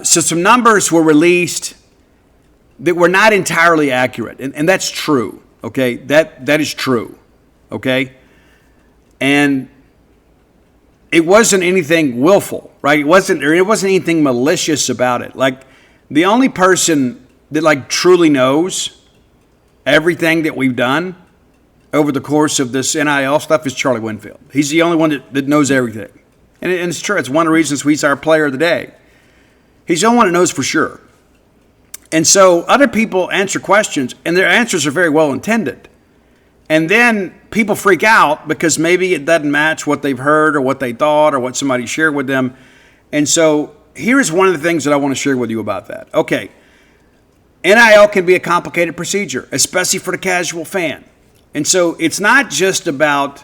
so some numbers were released that were not entirely accurate. And that's true, okay? That is true, okay? And it wasn't anything willful, right? It wasn't anything malicious about it. Like, the only person that truly knows everything that we've done over the course of this NIL stuff is Charlie Winfield. He's the only one that knows everything. And it's true. It's one of the reasons he's our player of the day. He's the only one that knows for sure. And so other people answer questions, and their answers are very well intended. And then people freak out because maybe it doesn't match what they've heard or what they thought or what somebody shared with them. And so here's one of the things that I want to share with you about that. Okay, NIL can be a complicated procedure, especially for the casual fan. And so it's not just about,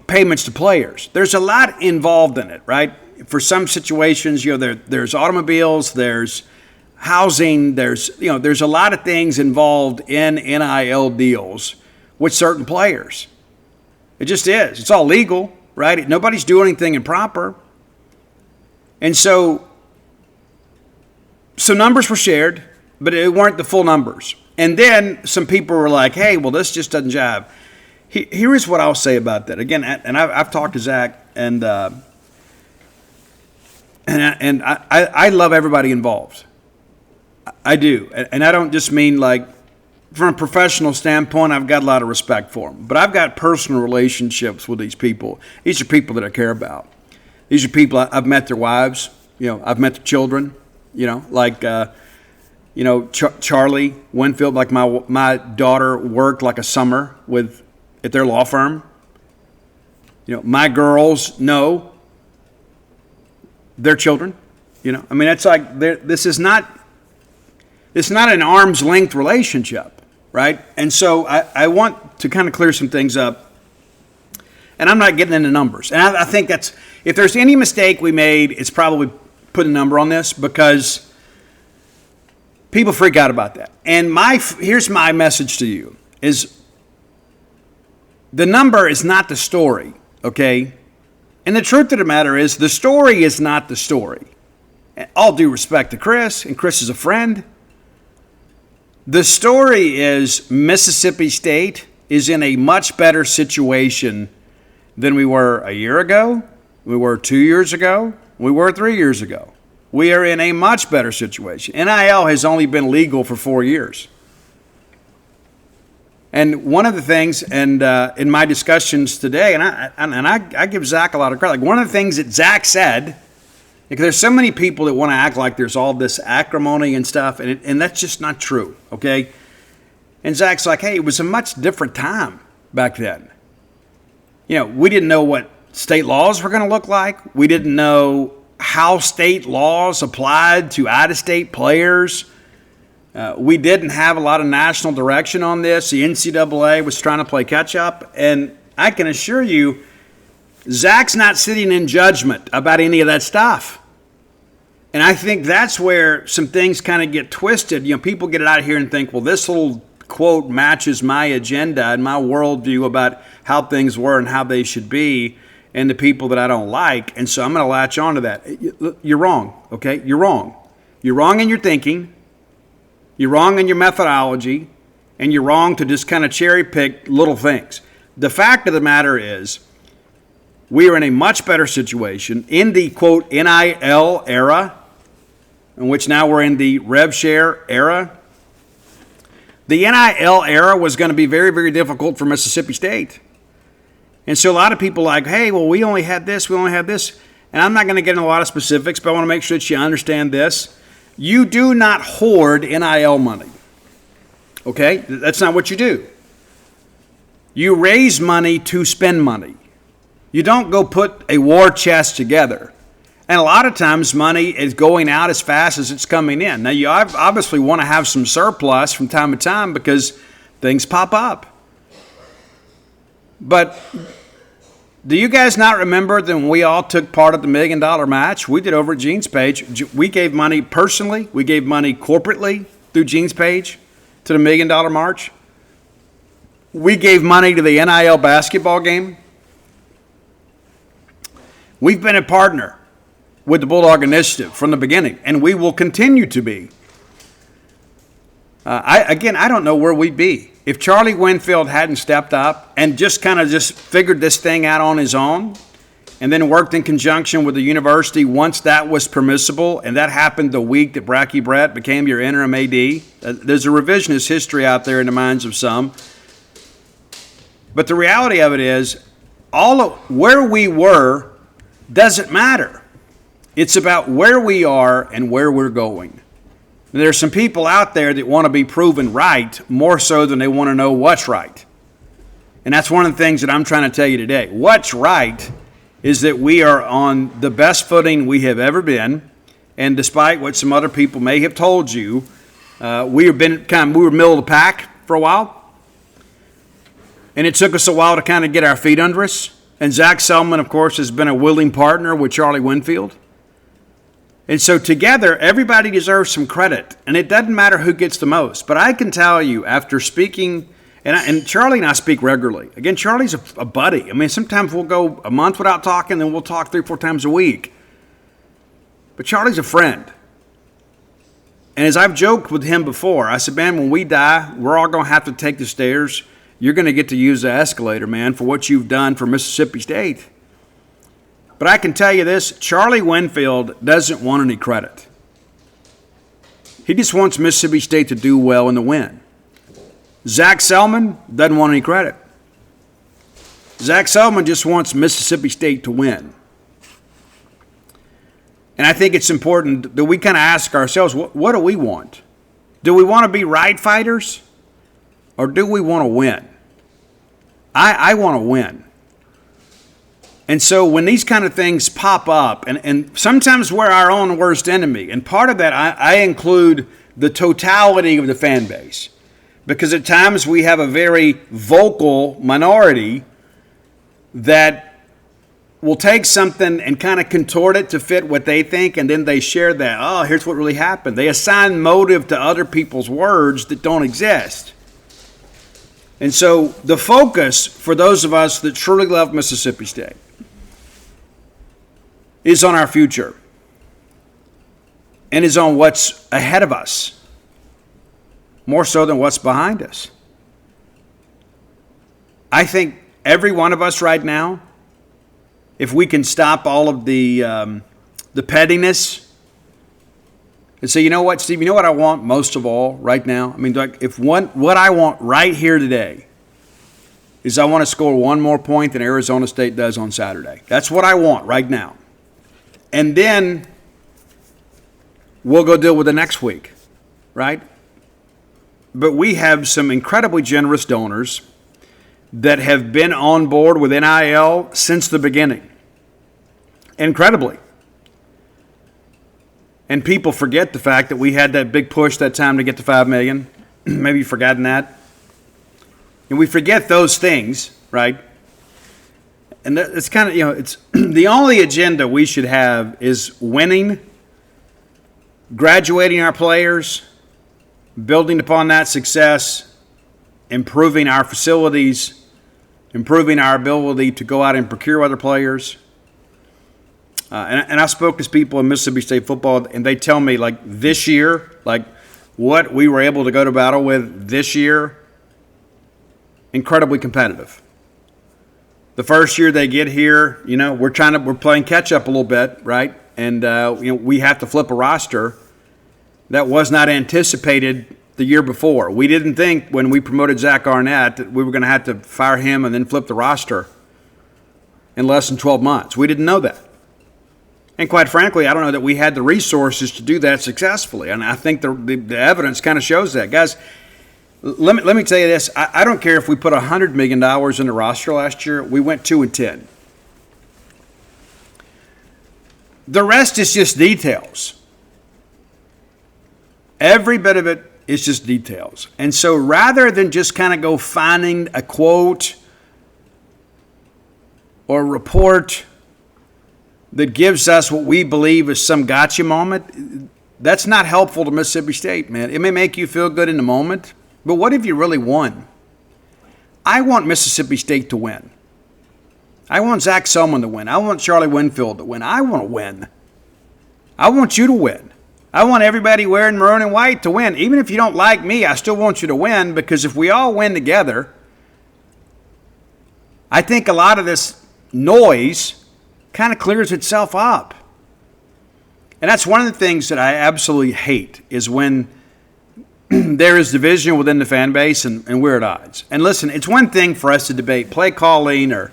payments to players. There's a lot involved in it, right? For some situations, there's automobiles, there's housing, there's a lot of things involved in NIL deals with certain players. It just is. It's all legal, right? Nobody's doing anything improper. And so numbers were shared, but it weren't the full numbers. And then some people were like, hey, well, this just doesn't jive. Here is what I'll say about that. Again, and I've talked to Zach, and I love everybody involved. I do. And I don't just mean from a professional standpoint, I've got a lot of respect for them. But I've got personal relationships with these people. These are people that I care about. These are people I've met their wives. I've met their children. Charlie Winfield, my daughter worked like a summer at their law firm. My girls know their children. It's this is not. It's not an arm's length relationship, right? And so I want to kind of clear some things up. And I'm not getting into numbers. And I think if there's any mistake we made, it's probably putting a number on this because people freak out about that. And here's my message to you is the number is not the story, okay? And the truth of the matter is the story is not the story. And all due respect to Chris, and Chris is a friend. The story is Mississippi State is in a much better situation than we were a year ago, we were 2 years ago, we were 3 years ago. We are in a much better situation. NIL has only been legal for 4 years. And one of the things, and in my discussions today, and I give Zach a lot of credit, one of the things that Zach said, because there's so many people that want to act like there's all this acrimony and stuff, and that's just not true, okay? And Zach's like, hey, it was a much different time back then. We didn't know what state laws were going to look like. We didn't know how state laws applied to out-of-state players. We didn't have a lot of national direction on this. The NCAA was trying to play catch-up. And I can assure you, Zach's not sitting in judgment about any of that stuff. And I think that's where some things kind of get twisted. People get it out here and think, well, this little quote matches my agenda and my worldview about how things were and how they should be and the people that I don't like. And so I'm going to latch on to that. You're wrong, okay? You're wrong. You're wrong in your thinking. You're wrong in your methodology. And you're wrong to just kind of cherry pick little things. The fact of the matter is, we are in a much better situation in the, quote, NIL era, in which now we're in the rev share era. The NIL era was going to be very, very difficult for Mississippi State. And so a lot of people are like, hey, well, we only had this. And I'm not going to get into a lot of specifics, but I want to make sure that you understand this. You do not hoard NIL money. Okay? That's not what you do. You raise money to spend money. You don't go put a war chest together. And a lot of times money is going out as fast as it's coming in. Now, you obviously want to have some surplus from time to time because things pop up. But do you guys not remember that when we all took part of the $1 million match? We did over at Gene's page. We gave money personally. We gave money corporately through Gene's page to the $1 million march. We gave money to the NIL basketball game. We've been a partner with the Bulldog Initiative from the beginning, and we will continue to be. I don't know where we'd be if Charlie Winfield hadn't stepped up and just figured this thing out on his own and then worked in conjunction with the university once that was permissible, and that happened the week that Bracky Brett became your interim AD. There's a revisionist history out there in the minds of some. But the reality of it is, all of where we were doesn't matter. It's about where we are and where we're going. And there's some people out there that want to be proven right more so than they want to know what's right. And that's one of the things that I'm trying to tell you today. What's right is that we are on the best footing we have ever been. And despite what some other people may have told you, we were middle of the pack for a while. And it took us a while to kind of get our feet under us. And Zach Selman, of course, has been a willing partner with Charlie Winfield. And so together, everybody deserves some credit. And it doesn't matter who gets the most. But I can tell you, after speaking, and Charlie and I speak regularly. Again, Charlie's a buddy. I mean, sometimes we'll go a month without talking, then we'll talk 3-4 times a week. But Charlie's a friend. And as I've joked with him before, I said, man, when we die, we're all going to have to take the stairs. You're going to get to use the escalator, man, for what you've done for Mississippi State. But I can tell you this, Charlie Winfield doesn't want any credit. He just wants Mississippi State to do well and to win. Zach Selman doesn't want any credit. Zach Selman just wants Mississippi State to win. And I think it's important that we kind of ask ourselves, what do we want? Do we want to be right fighters? Or do we want to win? I want to win. And so when these kind of things pop up, and sometimes we're our own worst enemy, and part of that I include the totality of the fan base. Because at times we have a very vocal minority that will take something and kind of contort it to fit what they think, and then they share that, oh, here's what really happened. They assign motive to other people's words that don't exist. And so the focus for those of us that truly love Mississippi State is on our future and is on what's ahead of us, more so than what's behind us. I think every one of us right now, if we can stop all of the pettiness and say, you know what, Steve, you know what I want most of all right now? I mean, what I want right here today is I want to score one more point than Arizona State does on Saturday. That's what I want right now. And then we'll go deal with the next week, right? but we have some incredibly generous donors that have been on board with NIL since the beginning. Incredibly. And people forget the fact that we had that big push that time to get to $5 million. Maybe you've forgotten that. And we forget those things, right? And it's kind of, it's the only agenda we should have is winning, graduating our players, building upon that success, improving our facilities, improving our ability to go out and procure other players. And I spoke to people in Mississippi State football, and they tell me, like, this year, like, what we were able to go to battle with this year, incredibly competitive. The first year they get here, we're playing catch up a little bit, right? And we have to flip a roster that was not anticipated the year before. We didn't think when we promoted Zach Arnett that we were going to have to fire him and then flip the roster in less than 12 months. We didn't know that. And quite frankly, I don't know that we had the resources to do that successfully. And I think the evidence kind of shows that. Guys, let me tell you this. I don't care if we put $100 million in the roster last year. We went 2-10. The rest is just details. Every bit of it is just details. And so rather than just kind of go finding a quote or a report that gives us what we believe is some gotcha moment, that's not helpful to Mississippi State, man. It may make you feel good in the moment, but what if you really won? I want Mississippi State to win. I want Zach Selman to win. I want Charlie Winfield to win. I want to win. I want you to win. I want everybody wearing maroon and white to win. Even if you don't like me, I still want you to win, because if we all win together, I think a lot of this noise kind of clears itself up. And that's one of the things that I absolutely hate, is when there is division within the fan base and we're at odds. And listen, it's one thing for us to debate play calling or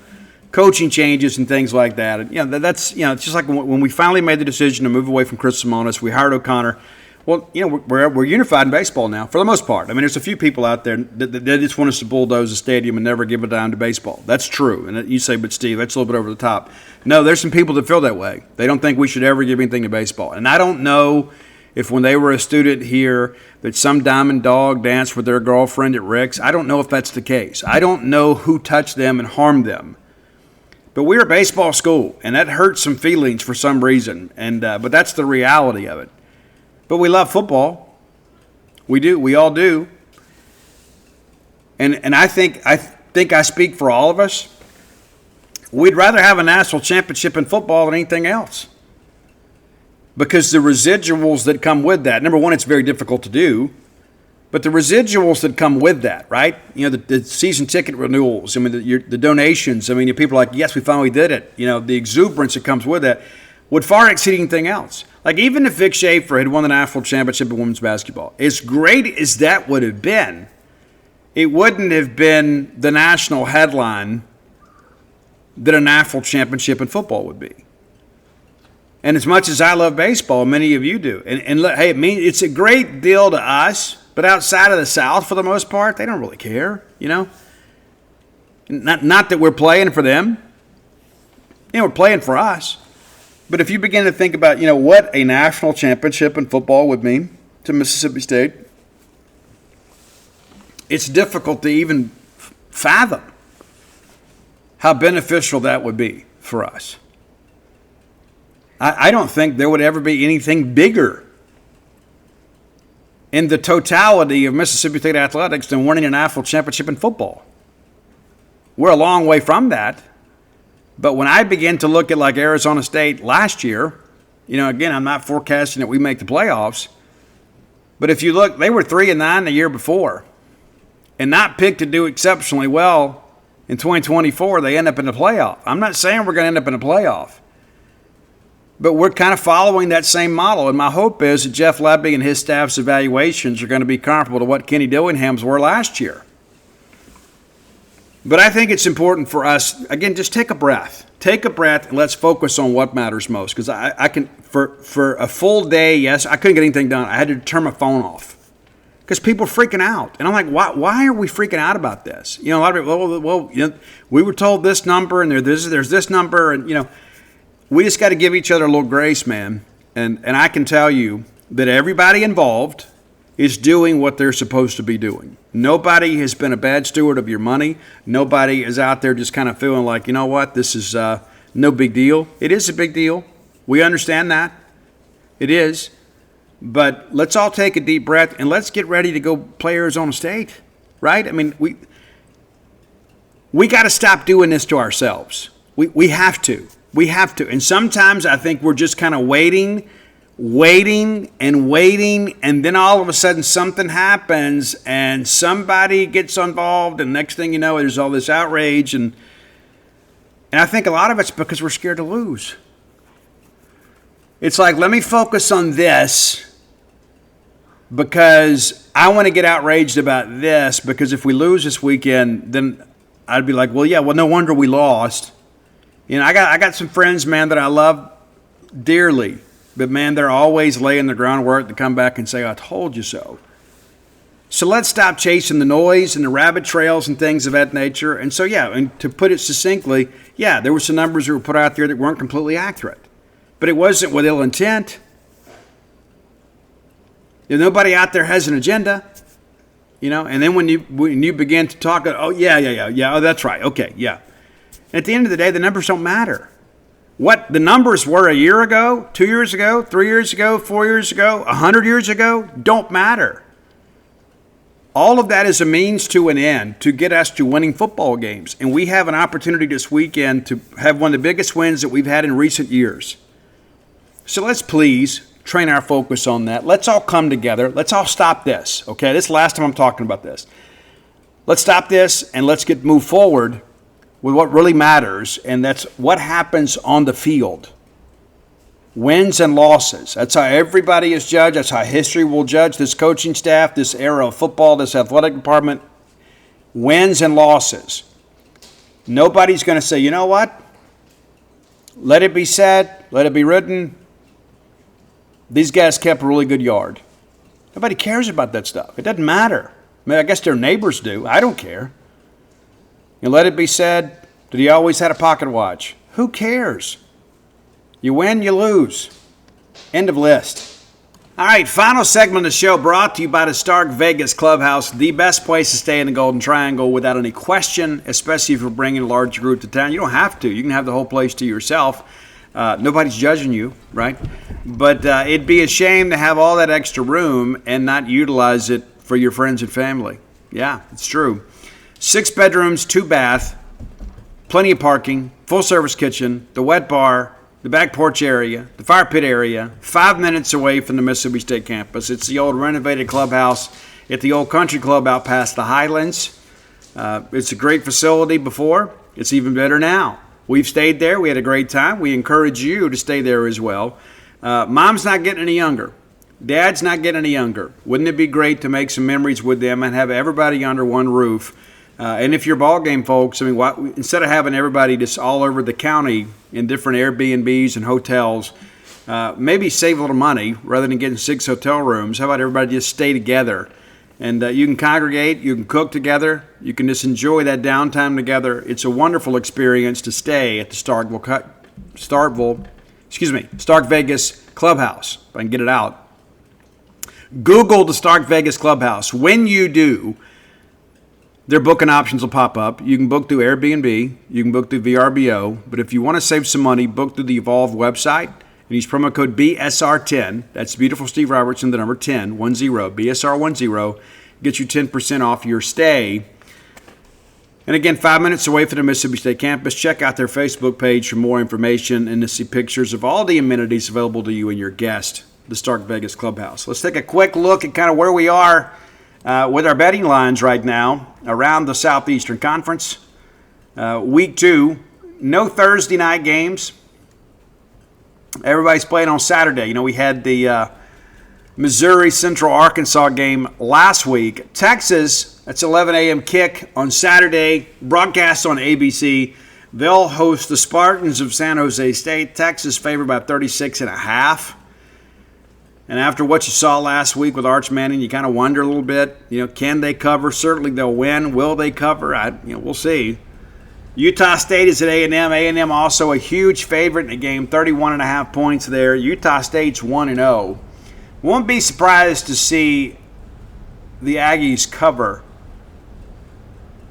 coaching changes and things like that. And, that's it's just like when we finally made the decision to move away from Chris Simonis, we hired O'Connor. Well, we're unified in baseball now, for the most part. I mean, there's a few people out there that just want us to bulldoze the stadium and never give a dime to baseball. That's true. And you say, but Steve, that's a little bit over the top. No, there's some people that feel that way. They don't think we should ever give anything to baseball. And I don't know if when they were a student here that some diamond dog danced with their girlfriend at Rick's. I don't know if that's the case. I don't know who touched them and harmed them. But we're a baseball school, and that hurts some feelings for some reason. And but that's the reality of it. But we love football. We do. We all do. And I think I speak for all of us. We'd rather have a national championship in football than anything else. Because the residuals that come with that, number one, it's very difficult to do. But the residuals that come with that, right? The season ticket renewals, the donations, people are like, yes, we finally did it. The exuberance that comes with that would far exceed anything else. Like, even if Vic Schaefer had won the national championship in women's basketball, as great as that would have been, it wouldn't have been the national headline that a national championship in football would be. And as much as I love baseball, many of you do. And look, hey, it's a great deal to us, but outside of the South, for the most part, they don't really care, Not that we're playing for them. We're playing for us. But if you begin to think about, what a national championship in football would mean to Mississippi State, it's difficult to even fathom how beneficial that would be for us. I don't think there would ever be anything bigger in the totality of Mississippi State athletics than winning a national championship in football. We're a long way from that. But when I begin to look at like Arizona State last year, again, I'm not forecasting that we make the playoffs. But if you look, they were 3-9 the year before and not picked to do exceptionally well in 2024. They end up in the playoff. I'm not saying we're going to end up in the playoff. But we're kind of following that same model. And my hope is that Jeff Lebby and his staff's evaluations are going to be comparable to what Kenny Dillingham's were last year. But I think it's important for us, again, just take a breath. Take a breath and let's focus on what matters most. Because I can, for a full day, yes, I couldn't get anything done. I had to turn my phone off. because people are freaking out. And I'm like, why are we freaking out about this? A lot of people, well, we were told this number and there's this number. And, we just got to give each other a little grace, man. And I can tell you that everybody involved is doing what they're supposed to be doing. Nobody has been a bad steward of your money. Nobody is out there just kind of feeling like, you know what, this is no big deal. It is a big deal. We understand that. It is. But let's all take a deep breath and let's get ready to go play Arizona State, right? I mean, we got to stop doing this to ourselves. We have to. We have to. And sometimes I think we're just kind of waiting, and then all of a sudden something happens and somebody gets involved, and next thing you know, there's all this outrage. And I think a lot of it's because we're scared to lose. It's like, let me focus on this because I want to get outraged about this, because if we lose this weekend, then I'd be like, well, no wonder we lost. I got some friends, man, that I love dearly, but man, they're always laying the groundwork to come back and say, I told you so. So let's stop chasing the noise and the rabbit trails and things of that nature. And so, and to put it succinctly, there were some numbers that were put out there that weren't completely accurate, but it wasn't with ill intent. Nobody out there has an agenda, and then when you begin to talk, oh, that's right, okay, yeah. At the end of the day, the numbers don't matter. What the numbers were a year ago, 2 years ago, 3 years ago, 4 years ago, 100 years ago, don't matter. All of that is a means to an end to get us to winning football games. And we have an opportunity this weekend to have one of the biggest wins that we've had in recent years. So let's please train our focus on that. Let's all come together. Let's all stop this, okay? This is the last time I'm talking about this. Let's stop this and let's move forward with what really matters, and that's what happens on the field. Wins and losses. That's how everybody is judged. That's how history will judge this coaching staff, this era of football, this athletic department. Wins and losses. Nobody's going to say, you know what? Let it be said, let it be written. These guys kept a really good yard. Nobody cares about that stuff. It doesn't matter. I mean, I guess their neighbors do. I don't care. And let it be said that he always had a pocket watch. Who cares? You win, you lose. End of list. All right, final segment of the show brought to you by the Stark Vegas Clubhouse, the best place to stay in the Golden Triangle without any question, especially if you're bringing a large group to town. You don't have to. You can have the whole place to yourself. Nobody's judging you, right? But it'd be a shame to have all that extra room and not utilize it for your friends and family. Yeah, it's true. 6 bedrooms, 2 bath, plenty of parking, full service kitchen, the wet bar, the back porch area, the fire pit area, 5 minutes away from the Mississippi State campus. It's the old renovated clubhouse at the old country club out past the Highlands. It's a great facility before. It's even better now. We've stayed there. We had a great time. We encourage you to stay there as well. Mom's not getting any younger. Dad's not getting any younger. Wouldn't it be great to make some memories with them and have everybody under one roof? And if you're ball game folks, I mean, instead of having everybody just all over the county in different Airbnbs and hotels, maybe save a little money rather than getting 6 hotel rooms. How about everybody just stay together? And you can congregate, you can cook together, you can just enjoy that downtime together. It's a wonderful experience to stay at the Stark Vegas Clubhouse, if I can get it out. Google the Stark Vegas Clubhouse. When you do, their booking options will pop up. You can book through Airbnb. You can book through VRBO. But if you want to save some money, book through the Evolve website and use promo code BSR10. That's Beautiful Steve Robertson, the number 10, 10, BSR10. Get you 10% off your stay. And again, 5 minutes away from the Mississippi State campus. Check out their Facebook page for more information and to see pictures of all the amenities available to you and your guest, the Stark Vegas Clubhouse. Let's take a quick look at kind of where we are with our betting lines right now around the Southeastern Conference. Week 2, no Thursday night games. Everybody's playing on Saturday. You know, we had the Missouri Central Arkansas game last week. Texas, that's 11 a.m. kick on Saturday, broadcast on ABC. They'll host the Spartans of San Jose State. Texas favored by 36.5. And after what you saw last week with Arch Manning, you kind of wonder a little bit, can they cover? Certainly they'll win. Will they cover? We'll see. Utah State is at A&M. A&M also a huge favorite in the game, 31.5 points there. Utah State's 1-0. Won't be surprised to see the Aggies cover.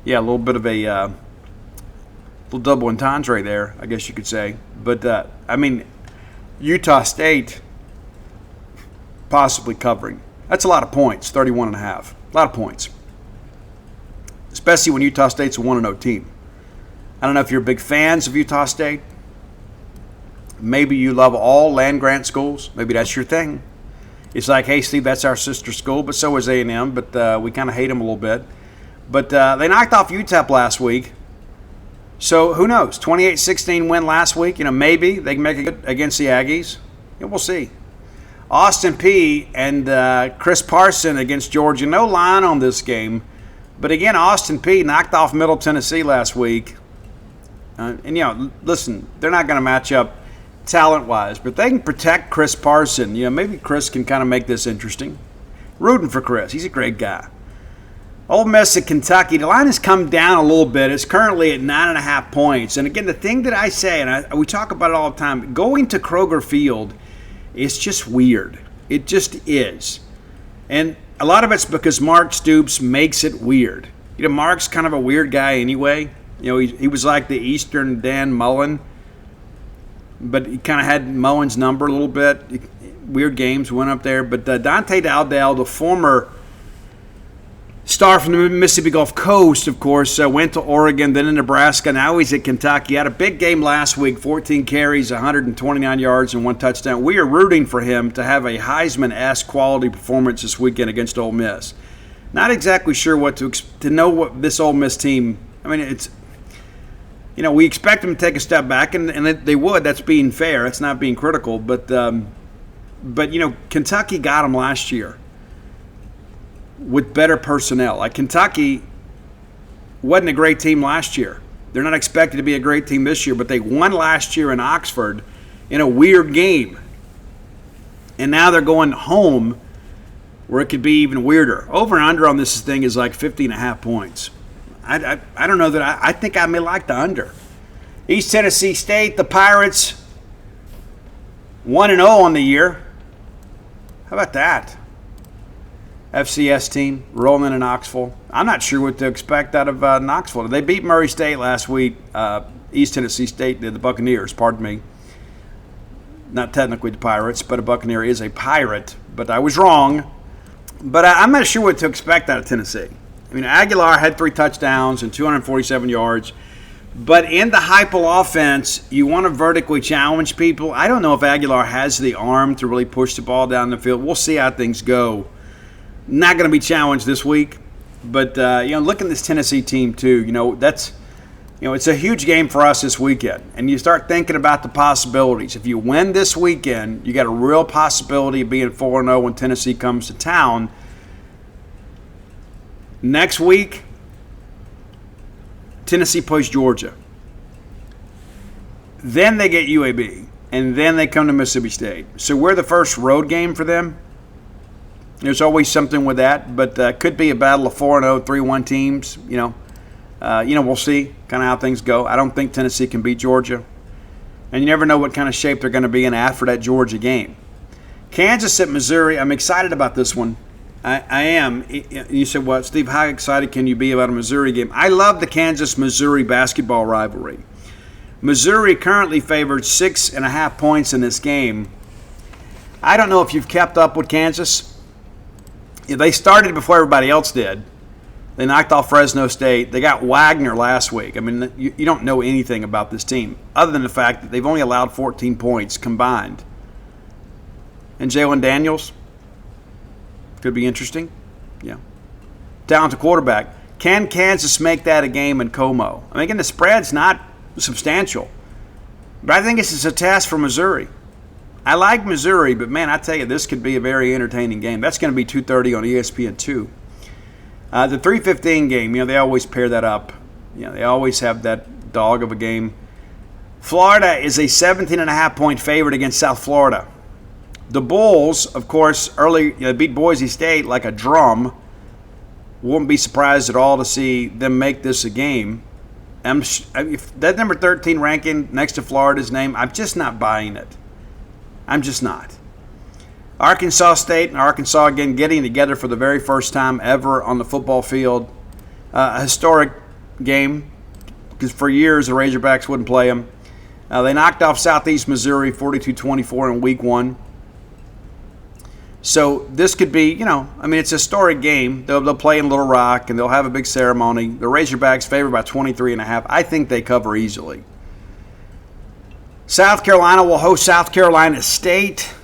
Yeah, a little bit of a little double entendre there, I guess you could say. But, Utah State possibly covering. That's a lot of points, 31.5. A lot of points. Especially when Utah State's a 1-0 team. I don't know if you're big fans of Utah State. Maybe you love all land-grant schools. Maybe that's your thing. It's like, hey, Steve, that's our sister school, but so is A&M, but we kind of hate them a little bit. But they knocked off UTEP last week. So who knows? 28-16 win last week. Maybe they can make it good against the Aggies. We'll see. Austin Peay and Chris Parson against Georgia. No line on this game. But again, Austin Peay knocked off Middle Tennessee last week. Listen, they're not going to match up talent-wise, but they can protect Chris Parson. Maybe Chris can kind of make this interesting. Rooting for Chris. He's a great guy. Ole Miss at Kentucky. The line has come down a little bit. It's currently at 9.5 points. And again, the thing that I say, and we talk about it all the time, going to Kroger Field, it's just weird. It just is. And a lot of it's because Mark Stoops makes it weird. Mark's kind of a weird guy anyway. He was like the Eastern Dan Mullen, but he kind of had Mullen's number a little bit. Weird games went up there. But Dante Dowdell, the former star from the Mississippi Gulf Coast, of course, went to Oregon, then to Nebraska. Now he's at Kentucky. He had a big game last week, 14 carries, 129 yards, and 1 touchdown. We are rooting for him to have a Heisman-esque quality performance this weekend against Ole Miss. Not exactly sure what to know what this Ole Miss team, it's, we expect them to take a step back, and they would. That's being fair. That's not being critical. But Kentucky got them last year with better personnel. Like, Kentucky wasn't a great team last year. They're not expected to be a great team this year, but they won last year in Oxford in a weird game. And now they're going home where it could be even weirder. Over and under on this thing is like 50.5 points. I don't know that I think I may like the under. East Tennessee State, the Pirates, 1-0 on the year. How about that? FCS team rolling in Knoxville. I'm not sure what to expect out of Knoxville. They beat Murray State last week. East Tennessee State did, the Buccaneers, pardon me. Not technically the Pirates, but a Buccaneer is a pirate. But I was wrong. But I'm not sure what to expect out of Tennessee. Aguilar had 3 touchdowns and 247 yards. But in the Heupel offense, you want to vertically challenge people. I don't know if Aguilar has the arm to really push the ball down the field. We'll see how things go. Not going to be challenged this week. But, look at this Tennessee team, too. It's a huge game for us this weekend. And you start thinking about the possibilities. If you win this weekend, you got a real possibility of being 4-0 when Tennessee comes to town. Next week, Tennessee plays Georgia. Then they get UAB. And then they come to Mississippi State. So we're the first road game for them. There's always something with that. But could be a battle of 4-0, 3-1 teams. We'll see kind of how things go. I don't think Tennessee can beat Georgia. And you never know what kind of shape they're going to be in after that Georgia game. Kansas at Missouri. I'm excited about this one. I am. You said, well, Steve, how excited can you be about a Missouri game? I love the Kansas-Missouri basketball rivalry. Missouri currently favored 6.5 points in this game. I don't know if you've kept up with Kansas. They started before everybody else did. They knocked off Fresno State. They got Wagner last week. You don't know anything about this team other than the fact that they've only allowed 14 points combined. And Jalen Daniels could be interesting. Yeah. Talented quarterback. Can Kansas make that a game in Como? Again, the spread's not substantial. But I think this is a test for Missouri. I like Missouri, but, man, I tell you, this could be a very entertaining game. That's going to be 2:30 on ESPN2. The 3:15 game, they always pair that up. They always have that dog of a game. Florida is a 17.5 point favorite against South Florida. The Bulls, of course, early beat Boise State like a drum. Won't be surprised at all to see them make this a game. If that number 13 ranking next to Florida's name, I'm just not buying it. I'm just not. Arkansas State and Arkansas again getting together for the very first time ever on the football field. A historic game because for years the Razorbacks wouldn't play them. They knocked off Southeast Missouri 42-24 in week 1. So this could be, it's a historic game. They'll play in Little Rock, and they'll have a big ceremony. The Razorbacks favored by 23.5. I think they cover easily. South Carolina will host South Carolina State.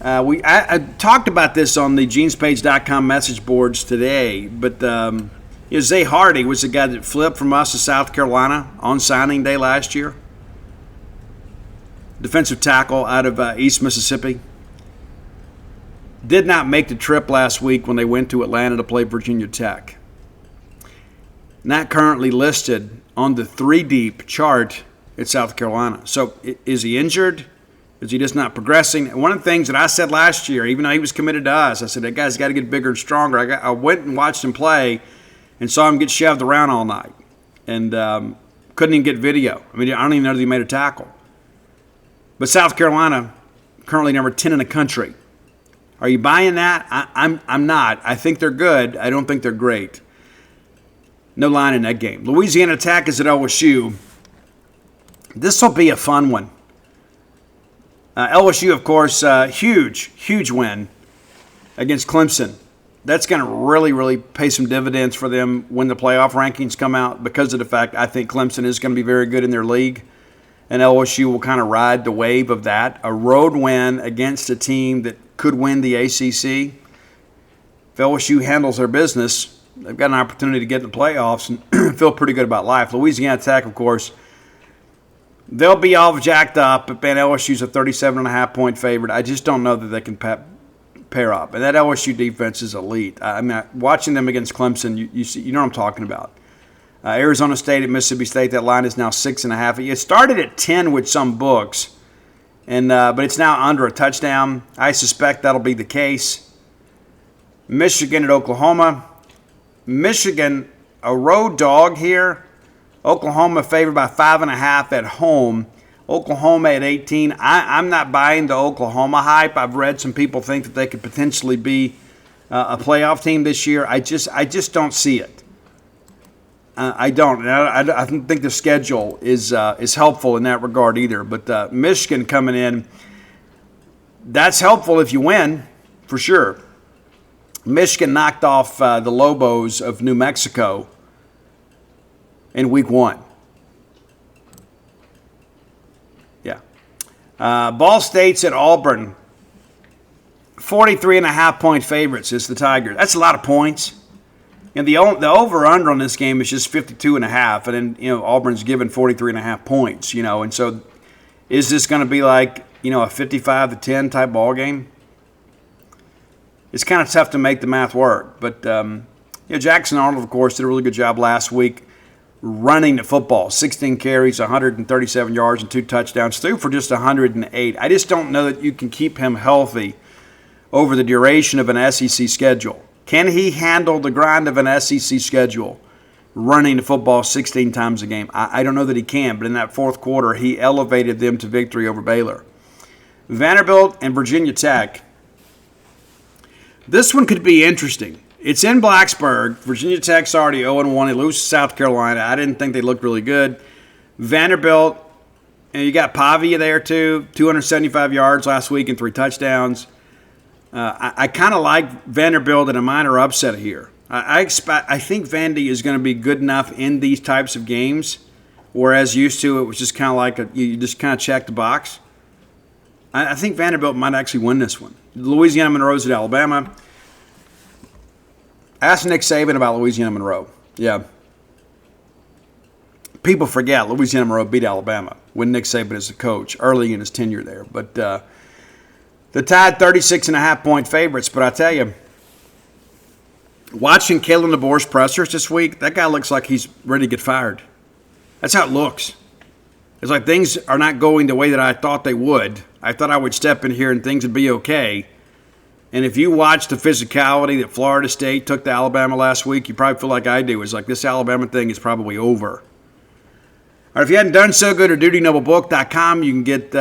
I talked about this on the genespage.com message boards today, but Zay Hardy was the guy that flipped from us to South Carolina on signing day last year. Defensive tackle out of East Mississippi. Did not make the trip last week when they went to Atlanta to play Virginia Tech. Not currently listed on the 3-deep chart at South Carolina. So is he injured? Is he just not progressing? One of the things that I said last year, even though he was committed to us, I said, that guy's got to get bigger and stronger. I went and watched him play and saw him get shoved around all night and couldn't even get video. I don't even know that he made a tackle. But South Carolina, currently number 10 in the country. Are you buying that? I'm not. I think they're good. I don't think they're great. No line in that game. Louisiana Tech is at LSU. This will be a fun one. LSU, of course, huge win against Clemson. That's going to really, really pay some dividends for them when the playoff rankings come out because of the fact I think Clemson is going to be very good in their league. And LSU will kind of ride the wave of that. A road win against a team that could win the ACC. If LSU handles their business, they've got an opportunity to get in the playoffs and feel pretty good about life. Louisiana Tech, of course, they'll be all jacked up, but man, LSU's a 37.5-point favorite. I just don't know that they can pair up. And that LSU defense is elite. Watching them against Clemson, you know what I'm talking about. Arizona State at Mississippi State, that line is now 6.5. It started at 10 with some books, but it's now under a touchdown. I suspect that'll be the case. Michigan at Oklahoma. Michigan, a road dog here. Oklahoma favored by 5.5 at home. Oklahoma at 18. I'm not buying the Oklahoma hype. I've read some people think that they could potentially be a playoff team this year. I just don't see it. I don't. I don't think the schedule is helpful in that regard either. But Michigan coming in, that's helpful if you win, for sure. Michigan knocked off the Lobos of New Mexico in week 1. Yeah. Ball State's at Auburn. 43.5-point favorites is the Tigers. That's a lot of points. And the over-under on this game is just 52.5, and then Auburn's given 43.5 points. And so is this going to be like a 55-10 type ball game? It's kind of tough to make the math work, but Jackson Arnold, of course, did a really good job last week running the football. 16 carries, 137 yards, and 2 touchdowns. Threw for just 108. I just don't know that you can keep him healthy over the duration of an SEC schedule. Can he handle the grind of an SEC schedule, running the football 16 times a game? I don't know that he can, but in that fourth quarter, he elevated them to victory over Baylor. Vanderbilt and Virginia Tech. This one could be interesting. It's in Blacksburg. Virginia Tech's already 0-1. They lose to South Carolina. I didn't think they looked really good. Vanderbilt, and you got Pavia there too, 275 yards last week and 3 touchdowns. I kind of like Vanderbilt in a minor upset here. I think Vandy is going to be good enough in these types of games, whereas used to it was just kind of like you just kind of check the box. I think Vanderbilt might actually win this one. Louisiana Monroe's at Alabama. Ask Nick Saban about Louisiana Monroe. Yeah. People forget Louisiana Monroe beat Alabama when Nick Saban is the coach early in his tenure there. But the Tide 36.5-point favorites. But I tell you, watching Kalen DeBoer's pressers this week, that guy looks like he's ready to get fired. That's how it looks. It's like things are not going the way that I thought they would. I thought I would step in here and things would be okay. And if you watch the physicality that Florida State took to Alabama last week, you probably feel like I do. It's like this Alabama thing is probably over. All right, if you hadn't done so, go to DutyNobleBook.com. You can get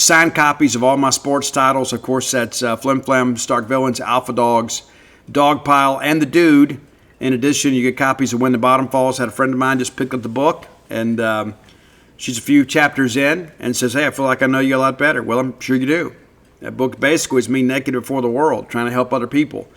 signed copies of all my sports titles. Of course, that's Flim Flam, Stark Villains, Alpha Dogs, Dogpile, and The Dude. In addition, you get copies of When the Bottom Falls. Had a friend of mine just pick up the book, and she's a few chapters in and says, hey, I feel like I know you a lot better. Well, I'm sure you do. That book basically is me naked before the world, trying to help other people.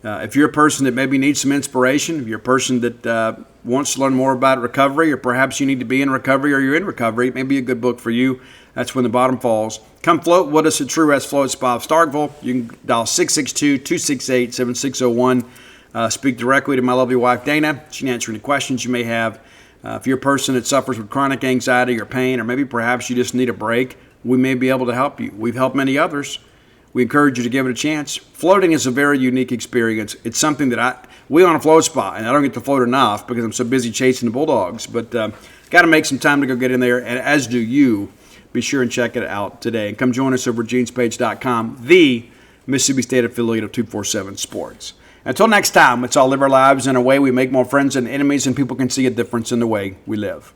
If you're a person that maybe needs some inspiration, if you're a person that wants to learn more about recovery, or perhaps you need to be in recovery or you're in recovery, it may be a good book for you. That's When the Bottom Falls. Come float with us at True Rest Floats Bob Starkville. You can dial 662-268-7601. Speak directly to my lovely wife, Dana. She can answer any questions you may have. If you're a person that suffers with chronic anxiety or pain, or maybe perhaps you just need a break, we may be able to help you. We've helped many others. We encourage you to give it a chance. Floating is a very unique experience. It's something that we on a float spa, and I don't get to float enough because I'm so busy chasing the bulldogs, but got to make some time to go get in there, and as do you. Be sure and check it out today. And come join us over at genespage.com, the Mississippi State affiliate of 247 Sports. Until next time, let's all live our lives in a way we make more friends than enemies, and people can see a difference in the way we live.